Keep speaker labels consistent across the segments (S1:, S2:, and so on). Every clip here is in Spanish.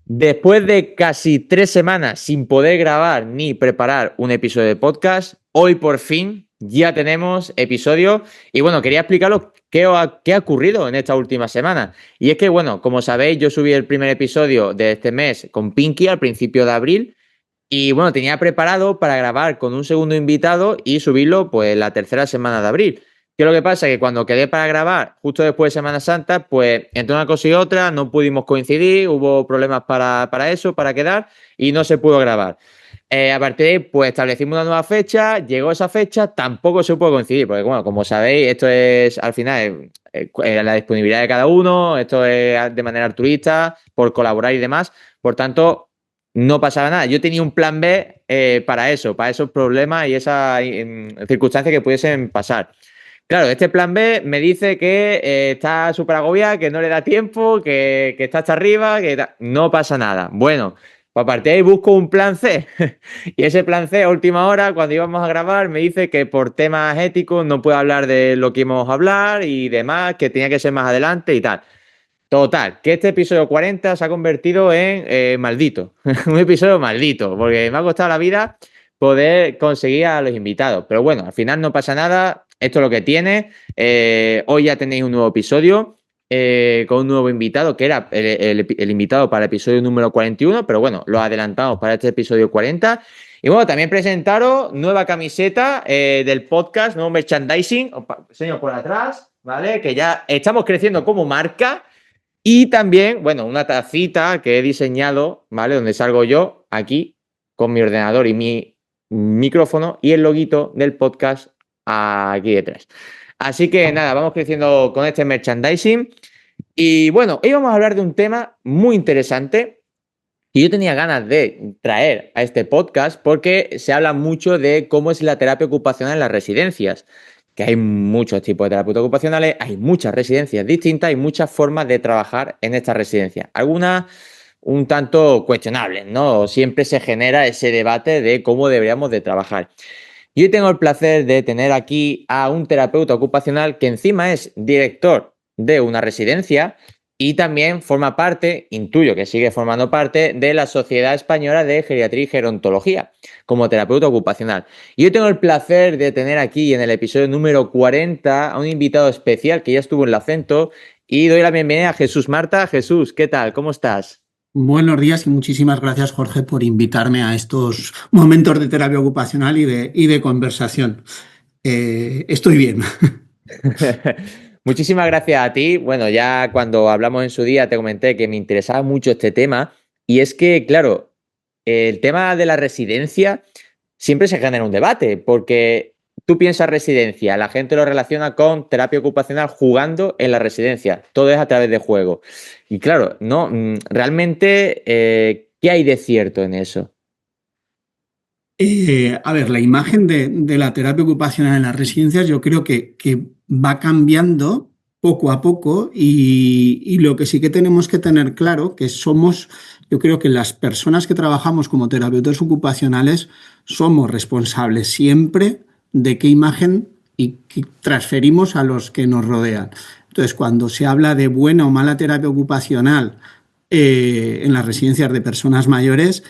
S1: Después de casi 3 semanas sin poder grabar ni preparar un episodio de podcast, hoy por fin ya tenemos episodio y bueno, quería explicaros qué ha ocurrido en esta última semana. Y es que bueno, como sabéis, yo subí el primer episodio de este mes con Pinky al principio de abril y bueno, tenía preparado para grabar con un segundo invitado y subirlo pues la tercera semana de abril. ¿Qué es lo que pasa? Que cuando quedé para grabar, justo después de Semana Santa, pues entre una cosa y otra no pudimos coincidir, hubo problemas para eso, para quedar, y no se pudo grabar. A partir de ahí, pues establecimos una nueva fecha, llegó esa fecha, tampoco se pudo coincidir, porque bueno, como sabéis, esto es al final la disponibilidad de cada uno, esto es de manera altruista, por colaborar y demás, por tanto, no pasaba nada. Yo tenía un plan B para esos problemas y esas circunstancias que pudiesen pasar. Claro, este plan B me dice que está súper agobiada, que no le da tiempo, que está hasta arriba, no pasa nada. Bueno, pues a partir de ahí busco un plan C. Y ese plan C, a última hora, cuando íbamos a grabar, me dice que por temas éticos no puedo hablar de lo que íbamos a hablar y demás, que tenía que ser más adelante y tal. Total, que este episodio 40 se ha convertido en maldito. Un episodio maldito, porque me ha costado la vida poder conseguir a los invitados. Pero bueno, al final no pasa nada. Esto es lo que tiene. Hoy ya tenéis un nuevo episodio con un nuevo invitado, que era el invitado para el episodio número 41, pero bueno, lo adelantamos para este episodio 40. Y bueno, también presentaros nueva camiseta del podcast, nuevo merchandising. Os enseño por atrás, ¿vale? Que ya estamos creciendo como marca. Y también, bueno, una tacita que he diseñado, ¿vale? Donde salgo yo aquí con mi ordenador y mi micrófono y el loguito del podcast aquí detrás. Así que nada, vamos creciendo con este merchandising. Y bueno, hoy vamos a hablar de un tema muy interesante que yo tenía ganas de traer a este podcast porque se habla mucho de cómo es la terapia ocupacional en las residencias, que hay muchos tipos de terapeutas ocupacionales, hay muchas residencias distintas y muchas formas de trabajar en estas residencias. Algunas un tanto cuestionables, ¿no? Siempre se genera ese debate de cómo deberíamos de trabajar. Y hoy tengo el placer de tener aquí a un terapeuta ocupacional que encima es director de una residencia y también forma parte, intuyo que sigue formando parte, de la Sociedad Española de Geriatría y Gerontología como terapeuta ocupacional. Y hoy tengo el placer de tener aquí en el episodio número 40 a un invitado especial que ya estuvo en el acento y doy la bienvenida a Jesús Marta. Jesús, ¿qué tal? ¿Cómo estás?
S2: Buenos días y muchísimas gracias, Jorge, por invitarme a estos momentos de terapia ocupacional y de conversación. Estoy bien.
S1: Muchísimas gracias a ti. Bueno, ya cuando hablamos en su día te comenté que me interesaba mucho este tema y es que, claro, el tema de la residencia siempre se genera un debate porque tú piensas residencia, la gente lo relaciona con terapia ocupacional jugando en la residencia, todo es a través de juego. Y claro, no, realmente, ¿qué hay de cierto en eso?
S2: A ver, la imagen de la terapia ocupacional en las residencias yo creo que va cambiando poco a poco y lo que sí que tenemos que tener claro que somos, yo creo que las personas que trabajamos como terapeutas ocupacionales somos responsables siempre de qué imagen y qué transferimos a los que nos rodean. Entonces, cuando se habla de buena o mala terapia ocupacional en las residencias de personas mayores,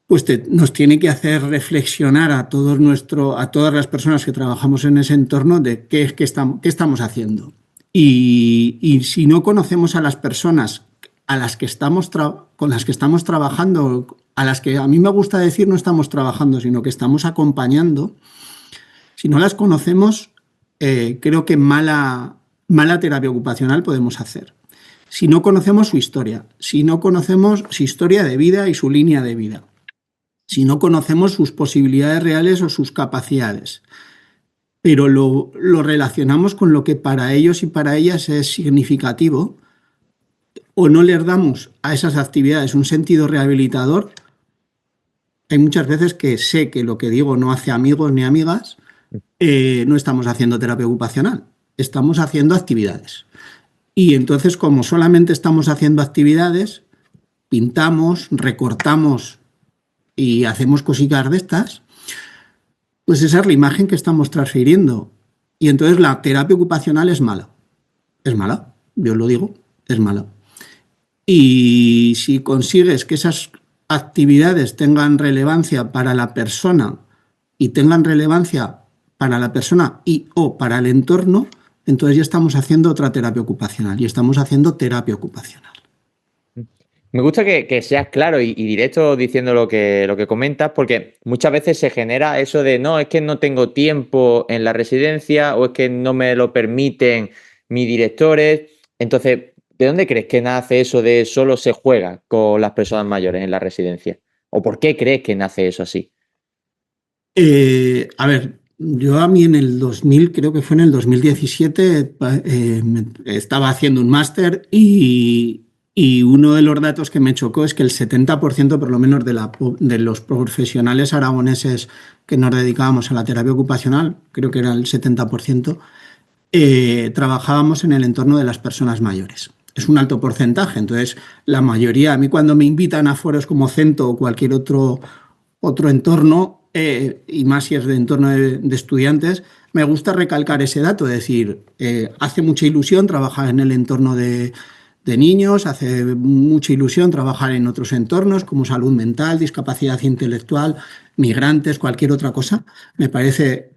S2: pues nos tiene que hacer reflexionar a todas las personas que trabajamos en ese entorno de qué estamos haciendo. Y si no conocemos a las personas con las que estamos trabajando, a las que a mí me gusta decir no estamos trabajando, sino que estamos acompañando, si no las conocemos, creo que mala terapia ocupacional podemos hacer. Si no conocemos su historia, si no conocemos su historia de vida y su línea de vida, si no conocemos sus posibilidades reales o sus capacidades, pero lo relacionamos con lo que para ellos y para ellas es significativo, o no les damos a esas actividades un sentido rehabilitador, hay muchas veces que sé que lo que digo no hace amigos ni amigas, no estamos haciendo terapia ocupacional, estamos haciendo actividades. Y entonces, como solamente estamos haciendo actividades, pintamos, recortamos y hacemos cositas de estas, pues esa es la imagen que estamos transfiriendo. Y entonces la terapia ocupacional es mala. Es mala, yo lo digo, es mala. Y si consigues que esas actividades tengan relevancia para la persona y tengan relevancia para la persona y o para el entorno, entonces ya estamos haciendo otra terapia ocupacional y estamos haciendo terapia ocupacional.
S1: Me gusta que seas claro y directo diciendo lo que comentas, porque muchas veces se genera eso de no, es que no tengo tiempo en la residencia o es que no me lo permiten mis directores. Entonces, ¿de dónde crees que nace eso de solo se juega con las personas mayores en la residencia? ¿O por qué crees que nace eso así?
S2: A ver, yo a mí en el 2000, creo que fue en el 2017, estaba haciendo un máster y uno de los datos que me chocó es que el 70% por lo menos de los profesionales aragoneses que nos dedicábamos a la terapia ocupacional, creo que era el 70%, trabajábamos en el entorno de las personas mayores. Es un alto porcentaje, entonces la mayoría, a mí cuando me invitan a foros como Cento o cualquier otro entorno, y más si es de entorno de estudiantes, me gusta recalcar ese dato, es decir, hace mucha ilusión trabajar en el entorno de niños, hace mucha ilusión trabajar en otros entornos como salud mental, discapacidad intelectual, migrantes, cualquier otra cosa, me parece,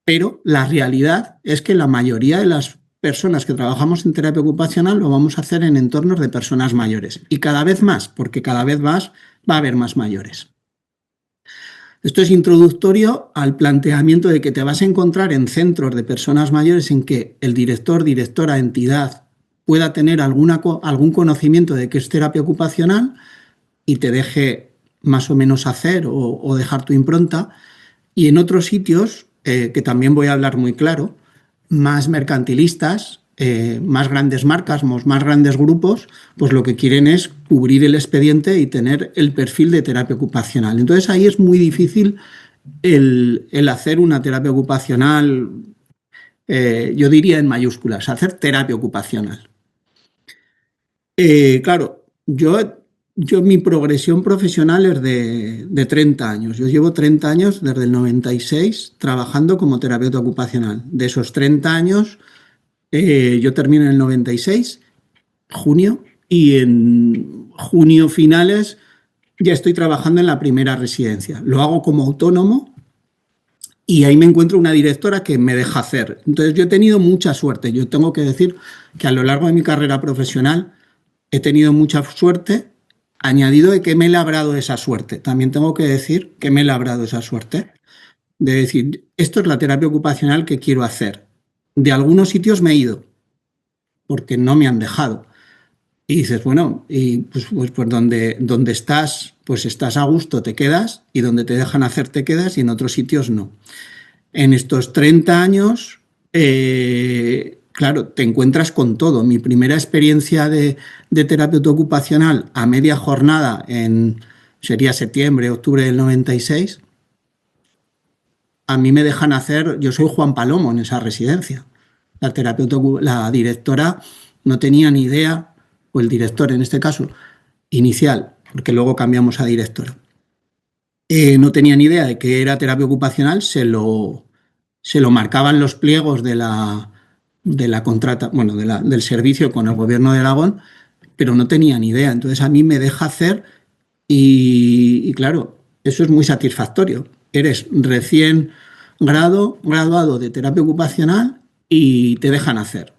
S2: pero la realidad es que la mayoría de las personas que trabajamos en terapia ocupacional lo vamos a hacer en entornos de personas mayores y cada vez más, porque cada vez más va a haber más mayores. Esto es introductorio al planteamiento de que te vas a encontrar en centros de personas mayores en que el director, directora, entidad pueda tener algún conocimiento de qué es terapia ocupacional y te deje más o menos hacer o dejar tu impronta. Y en otros sitios, que también voy a hablar muy claro, más mercantilistas, más grandes marcas, más grandes grupos, pues lo que quieren es cubrir el expediente y tener el perfil de terapia ocupacional. Entonces ahí es muy difícil el hacer una terapia ocupacional, yo diría en mayúsculas, hacer terapia ocupacional. Claro, yo mi progresión profesional es de 30 años. Yo llevo 30 años desde el 96 trabajando como terapeuta ocupacional. De esos 30 años, yo termino en el 96, junio, y en junio finales ya estoy trabajando en la primera residencia. Lo hago como autónomo y ahí me encuentro una directora que me deja hacer. Entonces yo he tenido mucha suerte. Yo tengo que decir que a lo largo de mi carrera profesional he tenido mucha suerte, añadido de que me he labrado esa suerte. También tengo que decir que me he labrado esa suerte de decir, esto es la terapia ocupacional que quiero hacer. De algunos sitios me he ido porque no me han dejado. Y dices, bueno, y pues donde estás, pues estás a gusto, te quedas, y donde te dejan hacer te quedas, y en otros sitios no. En estos 30 años, claro, te encuentras con todo. Mi primera experiencia de terapeuta ocupacional a media jornada sería septiembre, octubre del 96, a mí me dejan hacer, yo soy Juan Palomo en esa residencia. La directora no tenía ni idea, o el director en este caso, inicial, porque luego cambiamos a directora, no tenía ni idea de qué era terapia ocupacional, se lo marcaban los pliegos de la contrata, bueno, del servicio con el gobierno de Aragón, pero no tenía ni idea. Entonces a mí me deja hacer y claro, eso es muy satisfactorio. Eres recién graduado de terapia ocupacional y te dejan hacer.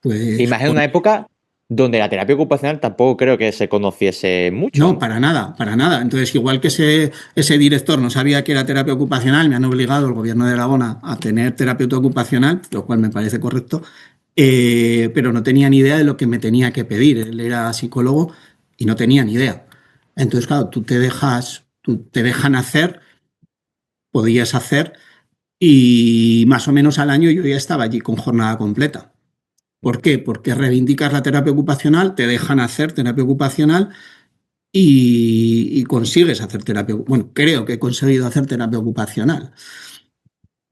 S2: Pues,
S1: Y más en una época donde la terapia ocupacional tampoco creo que se conociese mucho.
S2: No, para nada, para nada. Entonces, igual que ese director no sabía que era terapia ocupacional, me han obligado el gobierno de Aragón a tener terapeuta ocupacional, lo cual me parece correcto, pero no tenía ni idea de lo que me tenía que pedir. Él era psicólogo y no tenía ni idea. Entonces, claro, te dejan hacer, podías hacer, y más o menos al año yo ya estaba allí con jornada completa. ¿Por qué? Porque reivindicas la terapia ocupacional, te dejan hacer terapia ocupacional y consigues hacer terapia. Bueno, creo que he conseguido hacer terapia ocupacional.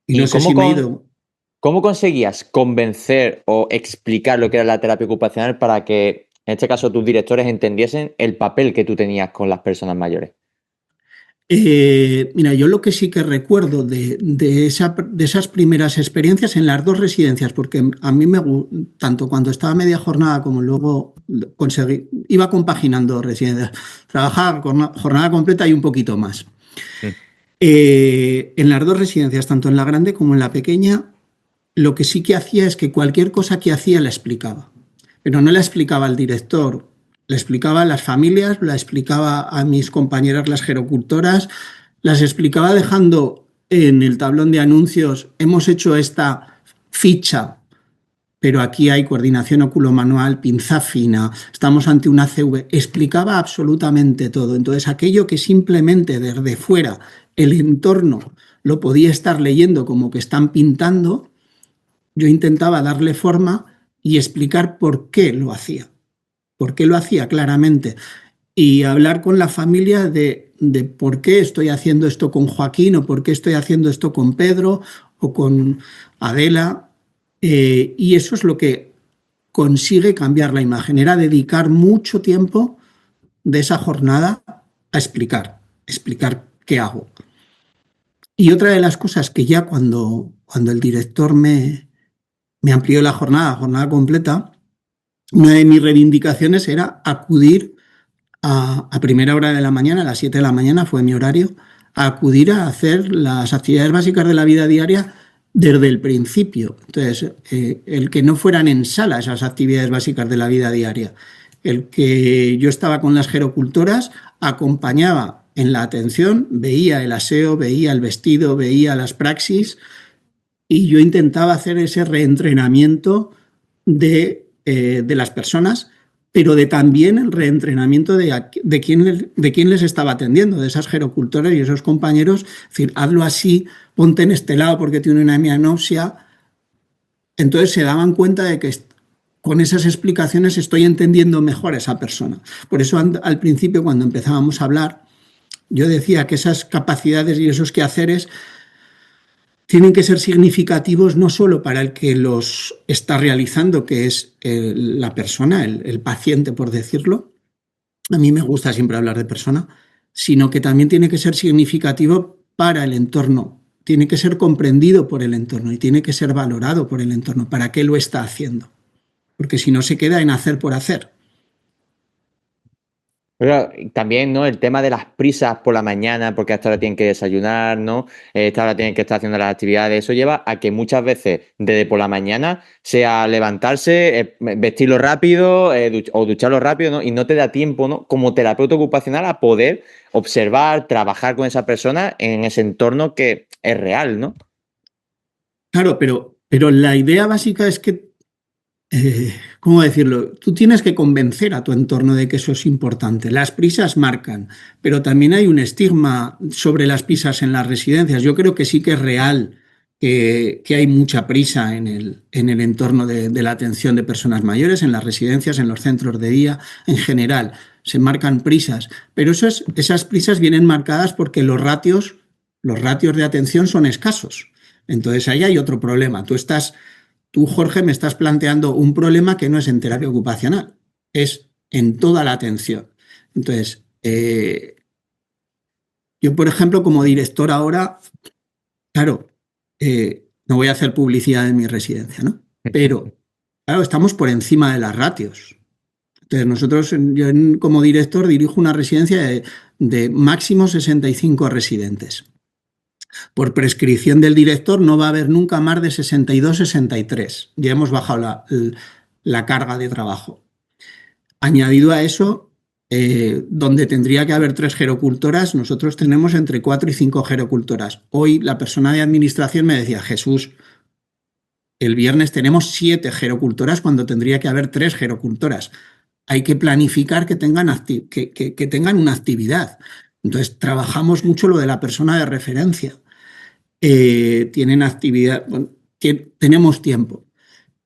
S2: Y no sé si me he ido.
S1: ¿Cómo conseguías convencer o explicar lo que era la terapia ocupacional para que, en este caso, tus directores entendiesen el papel que tú tenías con las personas mayores?
S2: Mira, yo lo que sí que recuerdo de esas primeras experiencias en las dos residencias, porque a mí tanto cuando estaba media jornada como luego iba compaginando residencias. Trabajaba jornada completa y un poquito más. En las dos residencias, tanto en la grande como en la pequeña, lo que sí que hacía es que cualquier cosa que hacía la explicaba. Pero no la explicaba al director, la explicaba a las familias, la explicaba a mis compañeras las gerocultoras, las explicaba dejando en el tablón de anuncios, hemos hecho esta ficha, pero aquí hay coordinación oculomanual, pinza fina, estamos ante una CV, explicaba absolutamente todo. Entonces, aquello que simplemente desde fuera el entorno lo podía estar leyendo como que están pintando, yo intentaba darle forma y explicar por qué lo hacía claramente, y hablar con la familia de por qué estoy haciendo esto con Joaquín o por qué estoy haciendo esto con Pedro o con Adela, y eso es lo que consigue cambiar la imagen, era dedicar mucho tiempo de esa jornada a explicar qué hago. Y otra de las cosas que ya cuando el director me amplió la jornada completa, una de mis reivindicaciones era acudir a primera hora de la mañana, a las 7 de la mañana fue mi horario, a acudir a hacer las actividades básicas de la vida diaria desde el principio. Entonces, el que no fueran en sala esas actividades básicas de la vida diaria, el que yo estaba con las gerocultoras, acompañaba en la atención, veía el aseo, veía el vestido, veía las praxis, y yo intentaba hacer ese reentrenamiento de las personas, pero de también el reentrenamiento de quién les estaba atendiendo, de esas gerocultoras y esos compañeros. Es decir, hazlo así, ponte en este lado porque tiene una mianopsia. Entonces se daban cuenta de que con esas explicaciones estoy entendiendo mejor a esa persona. Por eso al principio, cuando empezábamos a hablar, yo decía que esas capacidades y esos quehaceres tienen que ser significativos no solo para el que los está realizando, que es la persona, el paciente, por decirlo. A mí me gusta siempre hablar de persona, sino que también tiene que ser significativo para el entorno. Tiene que ser comprendido por el entorno y tiene que ser valorado por el entorno. ¿Para qué lo está haciendo? Porque si no, se queda en hacer por hacer.
S1: Pero también, ¿no? El tema de las prisas por la mañana, porque hasta ahora tienen que desayunar, ¿no? Esta hora tienen que estar haciendo las actividades. Eso lleva a que muchas veces, desde por la mañana, sea levantarse, vestirlo rápido, o ducharlo rápido, ¿no? Y no te da tiempo, ¿no? Como terapeuta ocupacional, a poder observar, trabajar con esa persona en ese entorno que es real, ¿no?
S2: Claro, pero la idea básica es que ¿cómo decirlo? Tú tienes que convencer a tu entorno de que eso es importante. Las prisas marcan, pero también hay un estigma sobre las prisas en las residencias. Yo creo que sí que es real que hay mucha prisa en el entorno de la atención de personas mayores, en las residencias, en los centros de día, en general. Se marcan prisas, pero esas prisas vienen marcadas porque los ratios de atención son escasos. Entonces ahí hay otro problema. Tú, Jorge, me estás planteando un problema que no es en terapia ocupacional, es en toda la atención. Entonces, yo, por ejemplo, como director ahora, claro, no voy a hacer publicidad en mi residencia, ¿no? Pero, claro, estamos por encima de las ratios. Entonces, yo como director dirijo una residencia de máximo 65 residentes. Por prescripción del director no va a haber nunca más de 62, 63. Ya hemos bajado la carga de trabajo. Añadido a eso, donde tendría que haber 3 gerocultoras, nosotros tenemos entre 4 y 5 gerocultoras. Hoy la persona de administración me decía, Jesús, el viernes tenemos 7 gerocultoras cuando tendría que haber 3 gerocultoras. Hay que planificar que tengan una actividad. Entonces, trabajamos mucho lo de la persona de referencia. Tienen actividad, bueno, tenemos tiempo.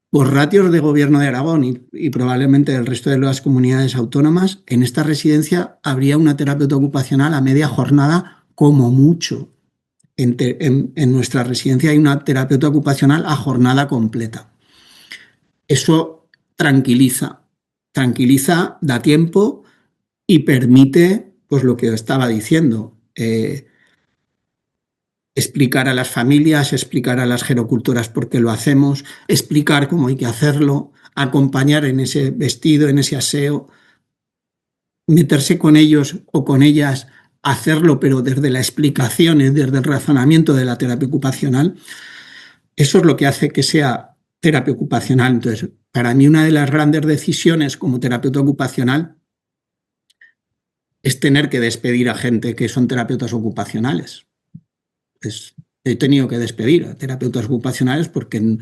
S2: Por ratios de Gobierno de Aragón y probablemente del resto de las comunidades autónomas, en esta residencia habría una terapeuta ocupacional a media jornada como mucho. En nuestra residencia hay una terapeuta ocupacional a jornada completa. Eso tranquiliza, da tiempo y permite, pues lo que estaba diciendo, explicar a las familias, explicar a las gerocultoras por qué lo hacemos, explicar cómo hay que hacerlo, acompañar en ese vestido, en ese aseo, meterse con ellos o con ellas, hacerlo, pero desde la explicación, desde el razonamiento de la terapia ocupacional, eso es lo que hace que sea terapia ocupacional. Entonces, para mí una de las grandes decisiones como terapeuta ocupacional es tener que despedir a gente que son terapeutas ocupacionales. He tenido que despedir a terapeutas ocupacionales porque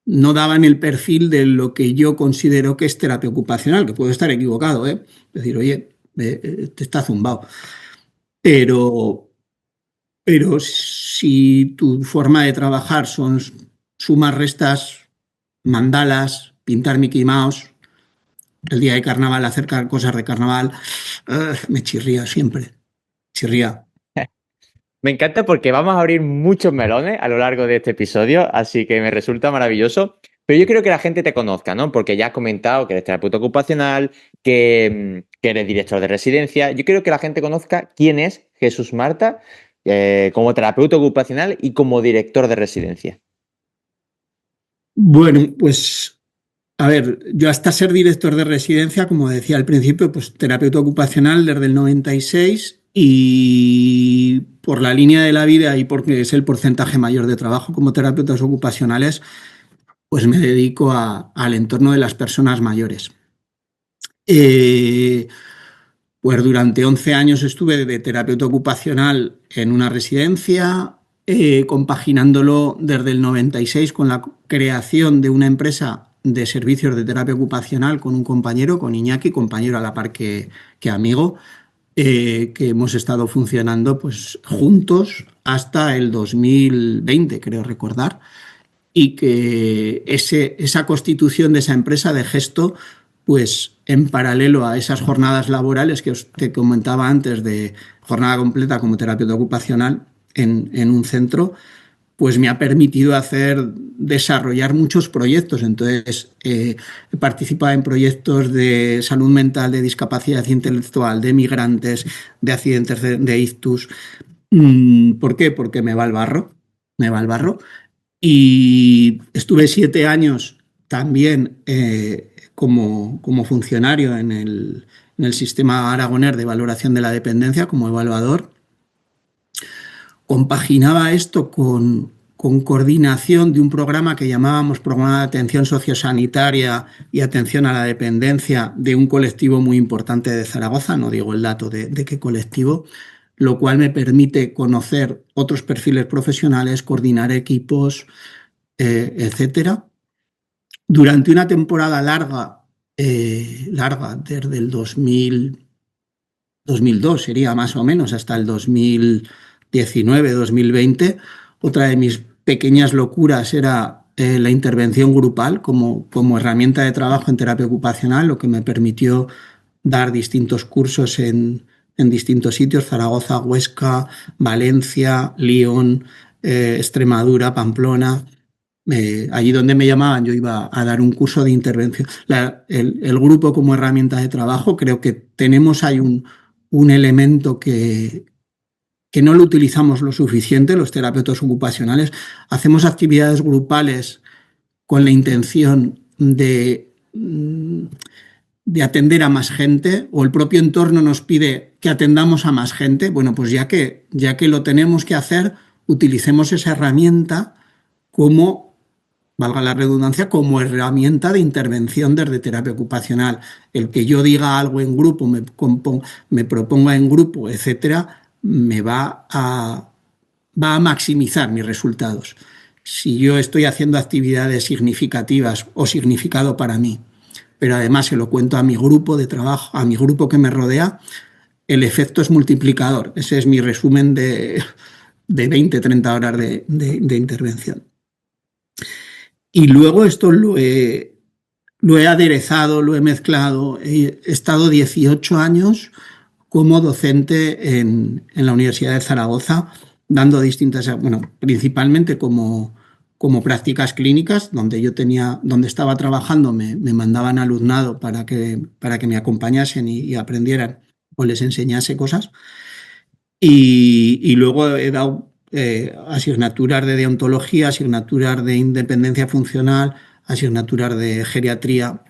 S2: no daban el perfil de lo que yo considero que es terapia ocupacional, que puedo estar equivocado, ¿eh? Es decir, oye, te está zumbado. Pero si tu forma de trabajar son sumas, restas, mandalas, pintar Mickey Mouse, el día de carnaval hacer cosas de carnaval, me chirría siempre, chirría.
S1: Me encanta porque vamos a abrir muchos melones a lo largo de este episodio, así que me resulta maravilloso. Pero yo quiero que la gente te conozca, ¿no? Porque ya has comentado que eres terapeuta ocupacional, que eres director de residencia. Yo quiero que la gente conozca quién es Jesús Marta como terapeuta ocupacional y como director de residencia.
S2: Bueno, pues a ver, yo hasta ser director de residencia, como decía al principio, pues terapeuta ocupacional desde el 96 y por la línea de la vida y porque es el porcentaje mayor de trabajo como terapeutas ocupacionales, pues me dedico al entorno de las personas mayores. Pues durante 11 años estuve de terapeuta ocupacional en una residencia, compaginándolo desde el 96 con la creación de una empresa de servicios de terapia ocupacional con un compañero, con Iñaki, compañero a la par que amigo, que hemos estado funcionando pues, juntos hasta el 2020, creo recordar, y que esa constitución de esa empresa de Gesto, pues en paralelo a esas jornadas laborales que os te comentaba antes de jornada completa como terapeuta ocupacional en un centro, pues me ha permitido desarrollar muchos proyectos. Entonces, he participado en proyectos de salud mental, de discapacidad intelectual, de migrantes, de accidentes de ictus. ¿Por qué? Porque me va el barro. Y estuve 7 años también como funcionario en el sistema aragonés de valoración de la dependencia como evaluador. Compaginaba esto con coordinación de un programa que llamábamos Programa de Atención Sociosanitaria y Atención a la Dependencia de un colectivo muy importante de Zaragoza, no digo el dato de qué colectivo, lo cual me permite conocer otros perfiles profesionales, coordinar equipos, etcétera. Durante una temporada larga, desde el 2002 sería más o menos, hasta el 2019-2020, otra de mis pequeñas locuras era la intervención grupal como herramienta de trabajo en terapia ocupacional, lo que me permitió dar distintos cursos en distintos sitios: Zaragoza, Huesca, Valencia, León, Extremadura, Pamplona. Allí donde me llamaban yo iba a dar un curso de intervención. El grupo como herramienta de trabajo, creo que tenemos ahí un elemento que no lo utilizamos lo suficiente los terapeutas ocupacionales. Hacemos actividades grupales con la intención de atender a más gente, o el propio entorno nos pide que atendamos a más gente. Bueno, pues ya que lo tenemos que hacer, utilicemos esa herramienta como, valga la redundancia, como herramienta de intervención desde terapia ocupacional. El que yo diga algo en grupo, me proponga en grupo, etcétera, va a maximizar mis resultados. Si yo estoy haciendo actividades significativas o significado para mí, pero además se lo cuento a mi grupo de trabajo, a mi grupo que me rodea, el efecto es multiplicador. Ese es mi resumen de 20, 30 horas de intervención. Y luego esto lo he aderezado, lo he mezclado. He estado 18 años como docente en la Universidad de Zaragoza, dando distintas, bueno, principalmente como prácticas clínicas, donde estaba trabajando, me mandaban alumnado para que me acompañasen y aprendieran o les enseñase cosas. Y luego he dado asignaturas de deontología, asignaturas de independencia funcional, asignaturas de geriatría.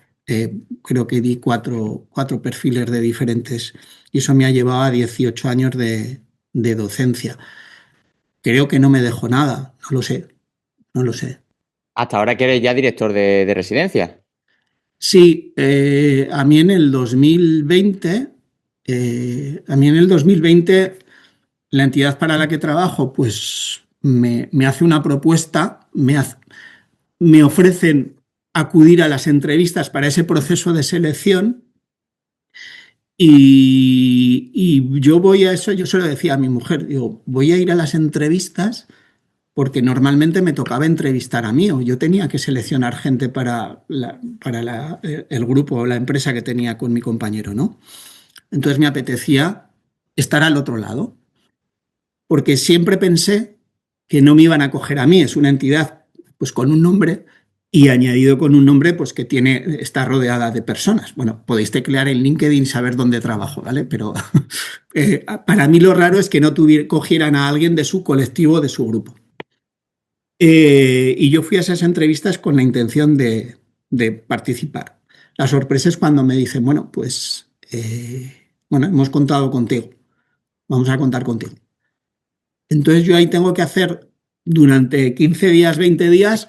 S2: Creo que di cuatro perfiles de diferentes y eso me ha llevado a 18 años de docencia. Creo que no me dejó nada, no lo sé, no lo sé.
S1: Hasta ahora que eres ya director de residencia.
S2: Sí, a mí en el 2020, la entidad para la que trabajo, pues me hace una propuesta, me ofrecen acudir a las entrevistas para ese proceso de selección y yo voy a eso, yo se lo decía a mi mujer, digo, voy a ir a las entrevistas porque normalmente me tocaba entrevistar a mí o yo tenía que seleccionar gente para el grupo o la empresa que tenía con mi compañero, ¿no? Entonces me apetecía estar al otro lado, porque siempre pensé que no me iban a coger a mí, es una entidad pues con un nombre y añadido con un nombre pues que está rodeada de personas. Bueno, podéis teclear en LinkedIn saber dónde trabajo, ¿vale? Pero para mí lo raro es que no cogieran a alguien de su colectivo, de su grupo. Y yo fui a esas entrevistas con la intención de participar. La sorpresa es cuando me dicen, bueno, pues, bueno, hemos contado contigo, vamos a contar contigo. Entonces yo ahí tengo que hacer durante 15 días, 20 días,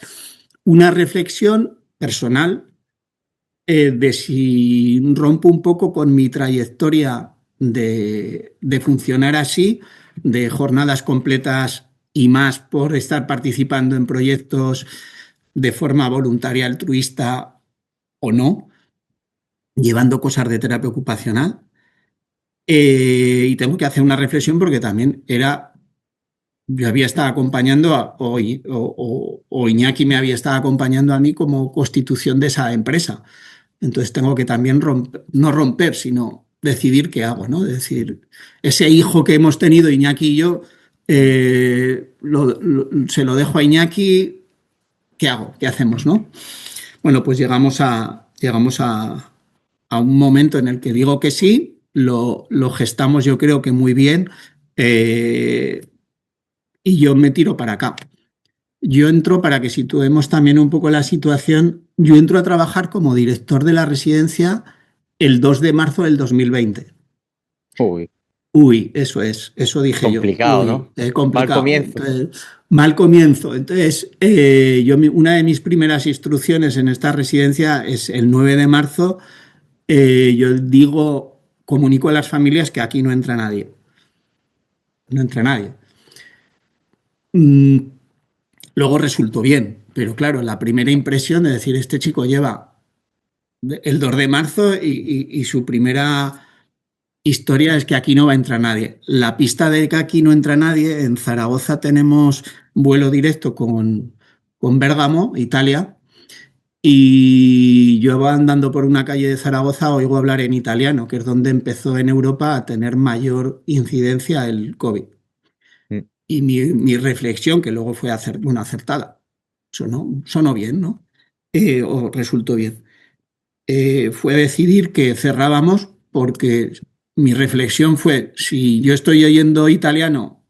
S2: una reflexión personal de si rompo un poco con mi trayectoria de funcionar así, de jornadas completas y más por estar participando en proyectos de forma voluntaria, altruista o no, llevando cosas de terapia ocupacional. Y tengo que hacer una reflexión porque también yo había estado acompañando o Iñaki me había estado acompañando a mí como constitución de esa empresa. Entonces tengo que también no romper, sino decidir qué hago, ¿no? Es decir, ese hijo que hemos tenido Iñaki y yo, se lo dejo a Iñaki, ¿qué hago? ¿Qué hacemos, no? Bueno, pues llegamos a un momento en el que digo que sí, lo gestamos yo creo que muy bien y yo me tiro para acá. Yo entro, para que situemos también un poco la situación, yo entro a trabajar como director de la residencia el 2 de marzo del 2020.
S1: Uy,
S2: Uy, eso dije yo.
S1: complicado,
S2: Uy,
S1: ¿no? Mal
S2: complicado.
S1: comienzo.
S2: Entonces, mal comienzo. Entonces, una de mis primeras instrucciones en esta residencia es el 9 de marzo. Yo comunico a las familias que aquí no entra nadie. No entra nadie. Mm, Luego resultó bien, pero claro, la primera impresión de decir, este chico lleva el 2 de marzo y su primera historia es que aquí no va a entrar nadie. La pista de que aquí no entra nadie, en Zaragoza tenemos vuelo directo con Bérgamo, Italia, y yo iba andando por una calle de Zaragoza, oigo hablar en italiano, que es donde empezó en Europa a tener mayor incidencia el COVID.
S1: Mm.
S2: Y mi reflexión, que luego fue acertada, sonó bien, ¿no? O resultó bien. Fue decidir que cerrábamos porque mi reflexión fue, si yo estoy oyendo italiano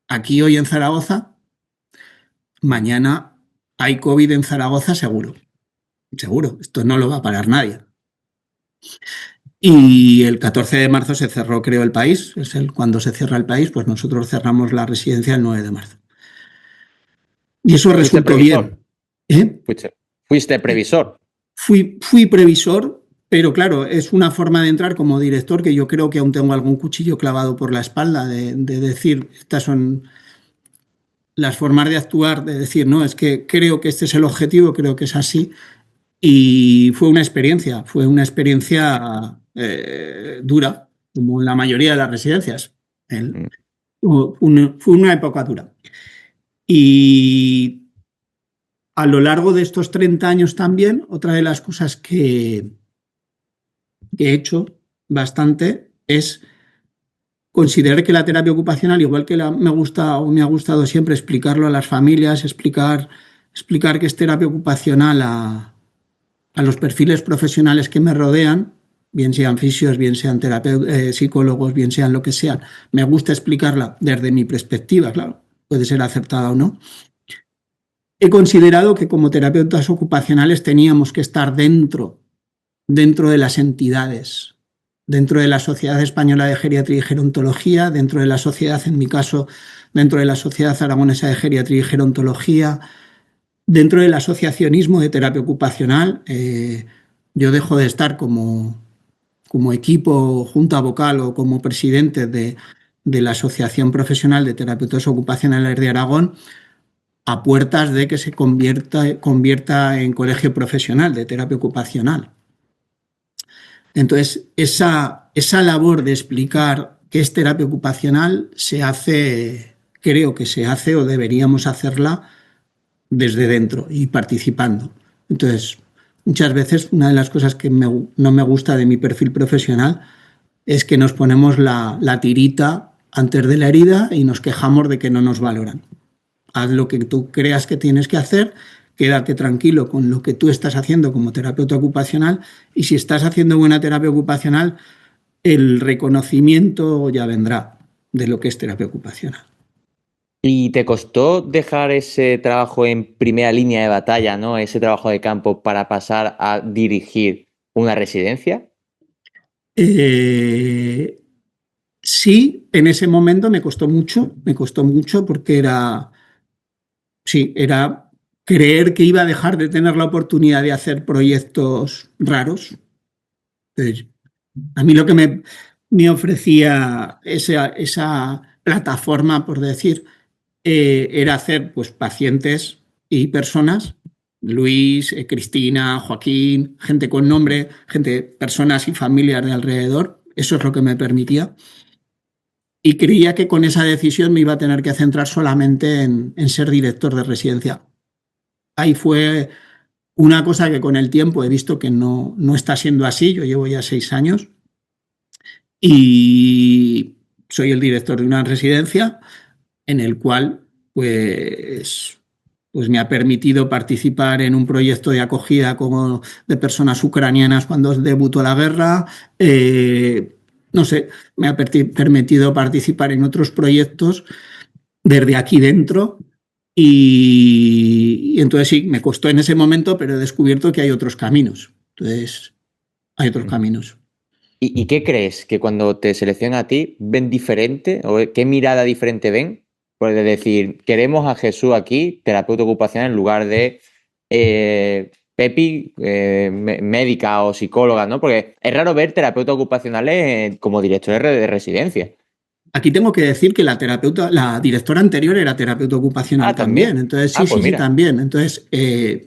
S2: aquí hoy en Zaragoza, mañana hay COVID en Zaragoza seguro. Seguro, esto no lo va a parar nadie. Y el 14 de marzo se cerró, creo, el país. Cuando se cierra el país, pues nosotros cerramos la residencia el 9 de marzo. Y eso
S1: ¿Fuiste
S2: resultó
S1: previsor?
S2: bien. ¿Eh?
S1: ¿Fuiste previsor?
S2: Fui previsor, pero claro, es una forma de entrar como director que yo creo que aún tengo algún cuchillo clavado por la espalda de decir, estas son las formas de actuar, de decir, no, es que creo que este es el objetivo, creo que es así. Y fue una experiencia dura, como en la mayoría de las residencias.
S1: Mm.
S2: Fue una época dura. Y a lo largo de estos 30 años también, otra de las cosas que he hecho bastante es considerar que la terapia ocupacional, igual que me gusta o me ha gustado siempre explicarlo a las familias, explicar que es terapia ocupacional a los perfiles profesionales que me rodean, bien sean fisios, bien sean psicólogos, bien sean lo que sean. Me gusta explicarla desde mi perspectiva, claro, puede ser acertada o no. he considerado que como terapeutas ocupacionales teníamos que estar dentro de las entidades, dentro de la Sociedad Española de Geriatría y Gerontología, dentro de la sociedad, en mi caso, dentro de la Sociedad Aragonesa de Geriatría y Gerontología, dentro del asociacionismo de terapia ocupacional. Yo dejo de estar como equipo, junta vocal o como presidente de la Asociación Profesional de Terapeutas Ocupacionales de Aragón, a puertas de que se convierta en colegio profesional de terapia ocupacional. Entonces, esa labor de explicar qué es terapia ocupacional se hace, creo que se hace o deberíamos hacerla desde dentro y participando. Entonces, muchas veces una de las cosas que no me gusta de mi perfil profesional es que nos ponemos la tirita antes de la herida y nos quejamos de que no nos valoran. Haz lo que tú creas que tienes que hacer, quédate tranquilo con lo que tú estás haciendo como terapeuta ocupacional, y si estás haciendo buena terapia ocupacional, el reconocimiento ya vendrá de lo que es terapia ocupacional.
S1: ¿Y te costó dejar ese trabajo en primera línea de batalla, ¿no? Ese trabajo de campo para pasar a dirigir una residencia?
S2: Sí, en ese momento me costó mucho porque era creer que iba a dejar de tener la oportunidad de hacer proyectos raros. Entonces, a mí lo que me ofrecía esa plataforma, por decir, era hacer pues pacientes y personas, Luis, Cristina, Joaquín, gente con nombre, personas y familias de alrededor. Eso es lo que me permitía. Y creía que con esa decisión me iba a tener que centrar solamente en ser director de residencia. Ahí fue una cosa que con el tiempo he visto que no está siendo así. Yo llevo ya 6 años y soy el director de una residencia en el cual pues me ha permitido participar en un proyecto de acogida como de personas ucranianas cuando debutó la guerra. No sé, me ha permitido participar en otros proyectos desde aquí dentro. Y entonces sí, me costó en ese momento, pero he descubierto que hay otros caminos. Entonces, hay otros caminos.
S1: ¿Y qué crees que cuando te seleccionan a ti ven diferente o qué mirada diferente ven? Por decir, queremos a Jesús aquí, terapeuta ocupacional, en lugar de Pepi, médica o psicóloga, ¿no? Porque es raro ver terapeutas ocupacionales como directores de residencia.
S2: Aquí tengo que decir que la directora anterior era terapeuta ocupacional también. Entonces,
S1: pues
S2: sí, también. Entonces,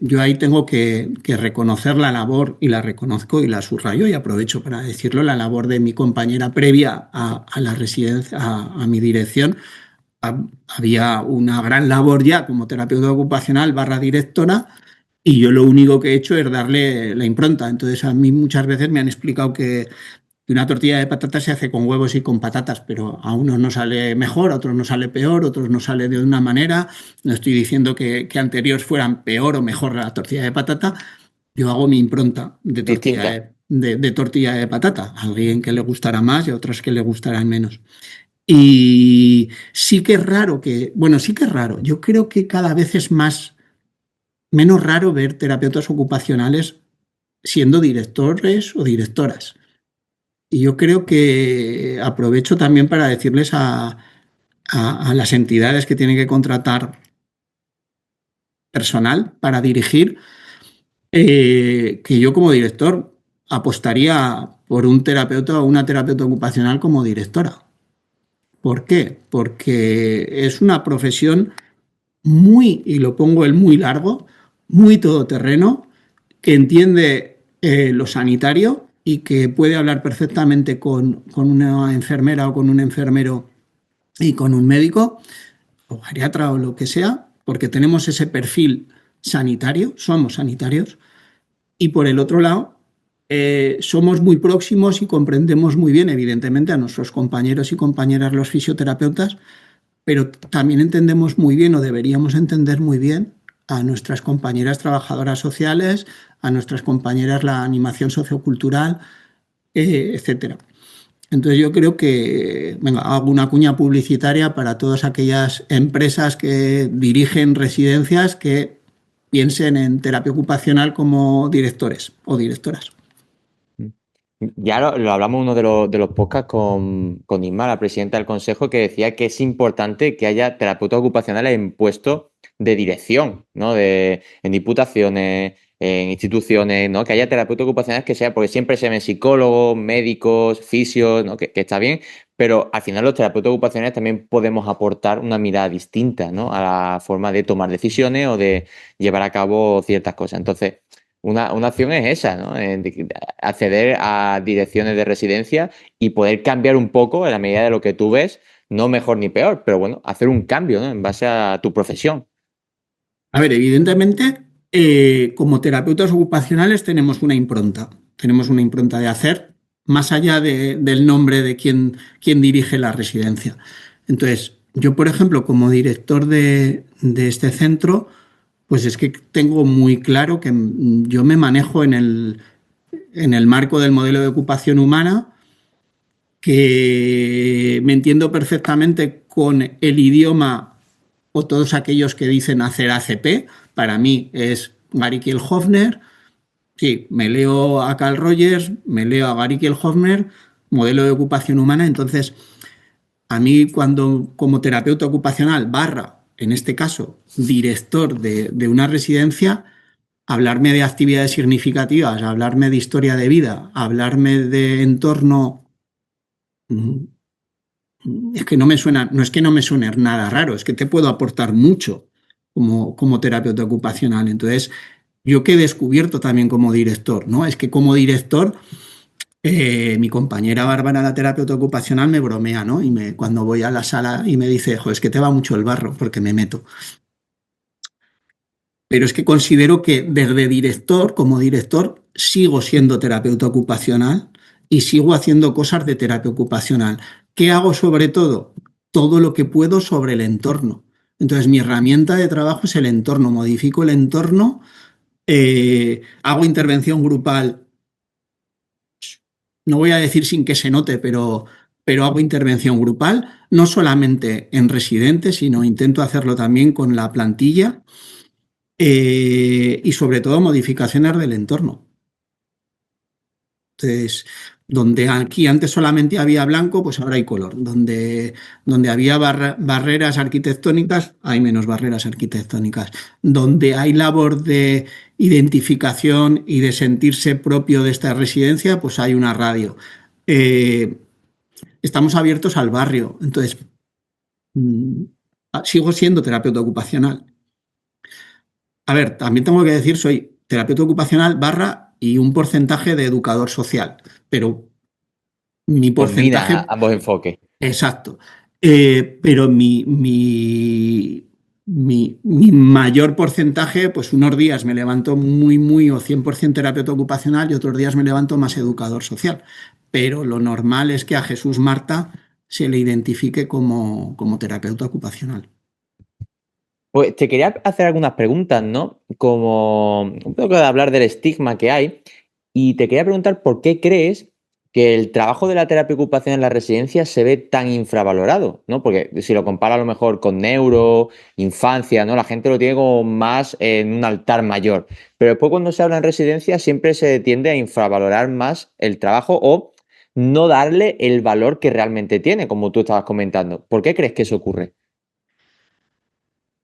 S2: yo ahí tengo que reconocer la labor, y la reconozco y la subrayo y aprovecho para decirlo, la labor de mi compañera previa a la residencia, a mi dirección. Había una gran labor ya como terapeuta ocupacional / directora, y yo lo único que he hecho es darle la impronta. Entonces, a mí muchas veces me han explicado que una tortilla de patatas se hace con huevos y con patatas, pero a unos no sale mejor, a otros no sale peor, a otros no sale de una manera. No estoy diciendo que anteriores fueran peor o mejor la tortilla de patata. Yo hago mi impronta de tortilla de patata. A alguien que le gustará más y a otros que le gustarán menos. Y sí que es raro Yo creo que cada vez es menos raro ver terapeutas ocupacionales siendo directores o directoras. Y yo creo que aprovecho también para decirles a las entidades que tienen que contratar personal para dirigir, que yo como director apostaría por un terapeuta o una terapeuta ocupacional como directora. ¿Por qué? Porque es una profesión y lo pongo el muy largo, muy todoterreno, que entiende lo sanitario y que puede hablar perfectamente con una enfermera o con un enfermero y con un médico o geriatra o lo que sea, porque tenemos ese perfil sanitario, somos sanitarios, y por el otro lado somos muy próximos y comprendemos muy bien, evidentemente, a nuestros compañeros y compañeras los fisioterapeutas, pero también entendemos muy bien, o deberíamos entender muy bien, a nuestras compañeras trabajadoras sociales, a nuestras compañeras la animación sociocultural, etcétera. Entonces yo creo que, hago una cuña publicitaria para todas aquellas empresas que dirigen residencias que piensen en terapia ocupacional como directores o directoras.
S1: Ya lo hablamos en uno de los podcasts con Inma, la presidenta del consejo, que decía que es importante que haya terapeutas ocupacionales en puestos de dirección, ¿no? En diputaciones, en instituciones, ¿no? Que haya terapeutas ocupacionales que sea, porque siempre se ven psicólogos, médicos, fisios, ¿no? Que está bien, pero al final los terapeutas ocupacionales también podemos aportar una mirada distinta, ¿no? A la forma de tomar decisiones o de llevar a cabo ciertas cosas. Entonces, una opción es esa, ¿no? Acceder a direcciones de residencia y poder cambiar un poco en la medida de lo que tú ves, no mejor ni peor, pero bueno, hacer un cambio, ¿no? En base a tu profesión.
S2: A ver, evidentemente, como terapeutas ocupacionales tenemos una impronta. Tenemos una impronta de hacer más allá del nombre de quien dirige la residencia. Entonces, yo, por ejemplo, como director de este centro, pues es que tengo muy claro que yo me manejo en el marco del modelo de ocupación humana, que me entiendo perfectamente con el idioma o todos aquellos que dicen hacer ACP. Para mí es Gary Kielhofner. Sí, me leo a Carl Rogers, me leo a Gary Kielhofner, modelo de ocupación humana. Entonces, a mí cuando como terapeuta ocupacional en este caso, director de una residencia, hablarme de actividades significativas, hablarme de historia de vida, hablarme de entorno, es que no me suena, no es que no me suene nada raro, es que te puedo aportar mucho como terapeuta ocupacional. Entonces, yo que he descubierto también como director, ¿no? Es que como director, mi compañera Bárbara, la terapeuta ocupacional, me bromea, ¿no? Cuando voy a la sala y me dice, jo, es que te va mucho el barro porque me meto. Pero es que considero que desde director, como director, sigo siendo terapeuta ocupacional y sigo haciendo cosas de terapia ocupacional. ¿Qué hago sobre todo? Todo lo que puedo sobre el entorno. Entonces, mi herramienta de trabajo es el entorno. Modifico el entorno, hago intervención grupal. No voy a decir sin que se note, pero hago intervención grupal, no solamente en residentes, sino intento hacerlo también con la plantilla. Y sobre todo modificaciones del entorno. Entonces, donde aquí antes solamente había blanco, pues ahora hay color. Donde había barreras arquitectónicas, hay menos barreras arquitectónicas. Donde hay labor de identificación y de sentirse propio de esta residencia, pues hay una radio. Estamos abiertos al barrio. Entonces, sigo siendo terapeuta ocupacional. A ver, también tengo que decir, soy terapeuta ocupacional y un porcentaje de educador social, pero mi
S1: Combina
S2: porcentaje,
S1: ambos enfoques.
S2: exacto, pero mi mayor porcentaje, pues unos días me levanto muy o 100% terapeuta ocupacional y otros días me levanto más educador social, pero lo normal es que a Jesús Marta se le identifique como terapeuta ocupacional.
S1: Pues te quería hacer algunas preguntas, ¿no? Como un poco de hablar del estigma que hay. Y te quería preguntar por qué crees que el trabajo de la terapia ocupacional en la residencia se ve tan infravalorado, ¿no? Porque si lo compara a lo mejor con neuro, infancia, ¿no? La gente lo tiene como más en un altar mayor. Pero después cuando se habla en residencia siempre se tiende a infravalorar más el trabajo o no darle el valor que realmente tiene, como tú estabas comentando. ¿Por qué crees que eso ocurre?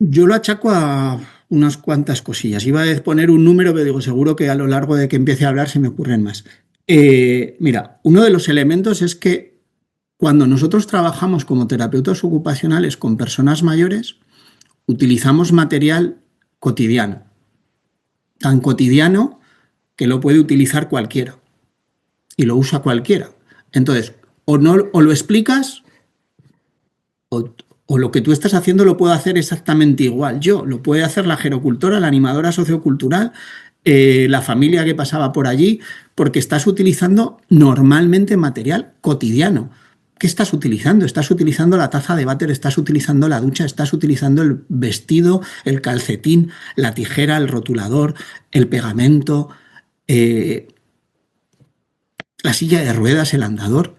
S2: Yo lo achaco a unas cuantas cosillas. Iba a poner un número, pero digo, seguro que a lo largo de que empiece a hablar se me ocurren más. Mira, uno de los elementos es que cuando nosotros trabajamos como terapeutas ocupacionales con personas mayores, utilizamos material cotidiano, tan cotidiano que lo puede utilizar cualquiera y lo usa cualquiera. Entonces, o lo explicas o, o lo que tú estás haciendo lo puedo hacer exactamente igual. Yo, lo puede hacer la gerocultora, la animadora sociocultural, la familia que pasaba por allí, porque estás utilizando normalmente material cotidiano. ¿Qué estás utilizando? Estás utilizando la taza de váter, estás utilizando la ducha, estás utilizando el vestido, el calcetín, la tijera, el rotulador, el pegamento, eh, la silla de ruedas, el andador.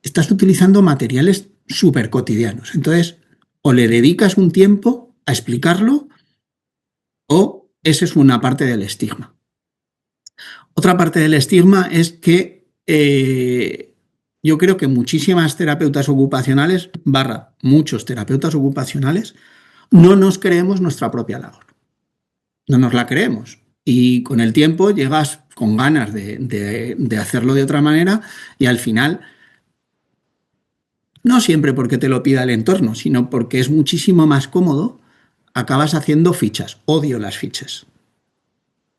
S2: Estás utilizando materiales súper cotidianos. Entonces, o le dedicas un tiempo a explicarlo o esa es una parte del estigma. Otra parte del estigma es que yo creo que muchísimas terapeutas ocupacionales, muchos terapeutas ocupacionales, no nos creemos nuestra propia labor. No nos la creemos. Y con el tiempo llegas con ganas de hacerlo de otra manera y al final, no siempre porque te lo pida el entorno, sino porque es muchísimo más cómodo, acabas haciendo fichas. Odio las fichas.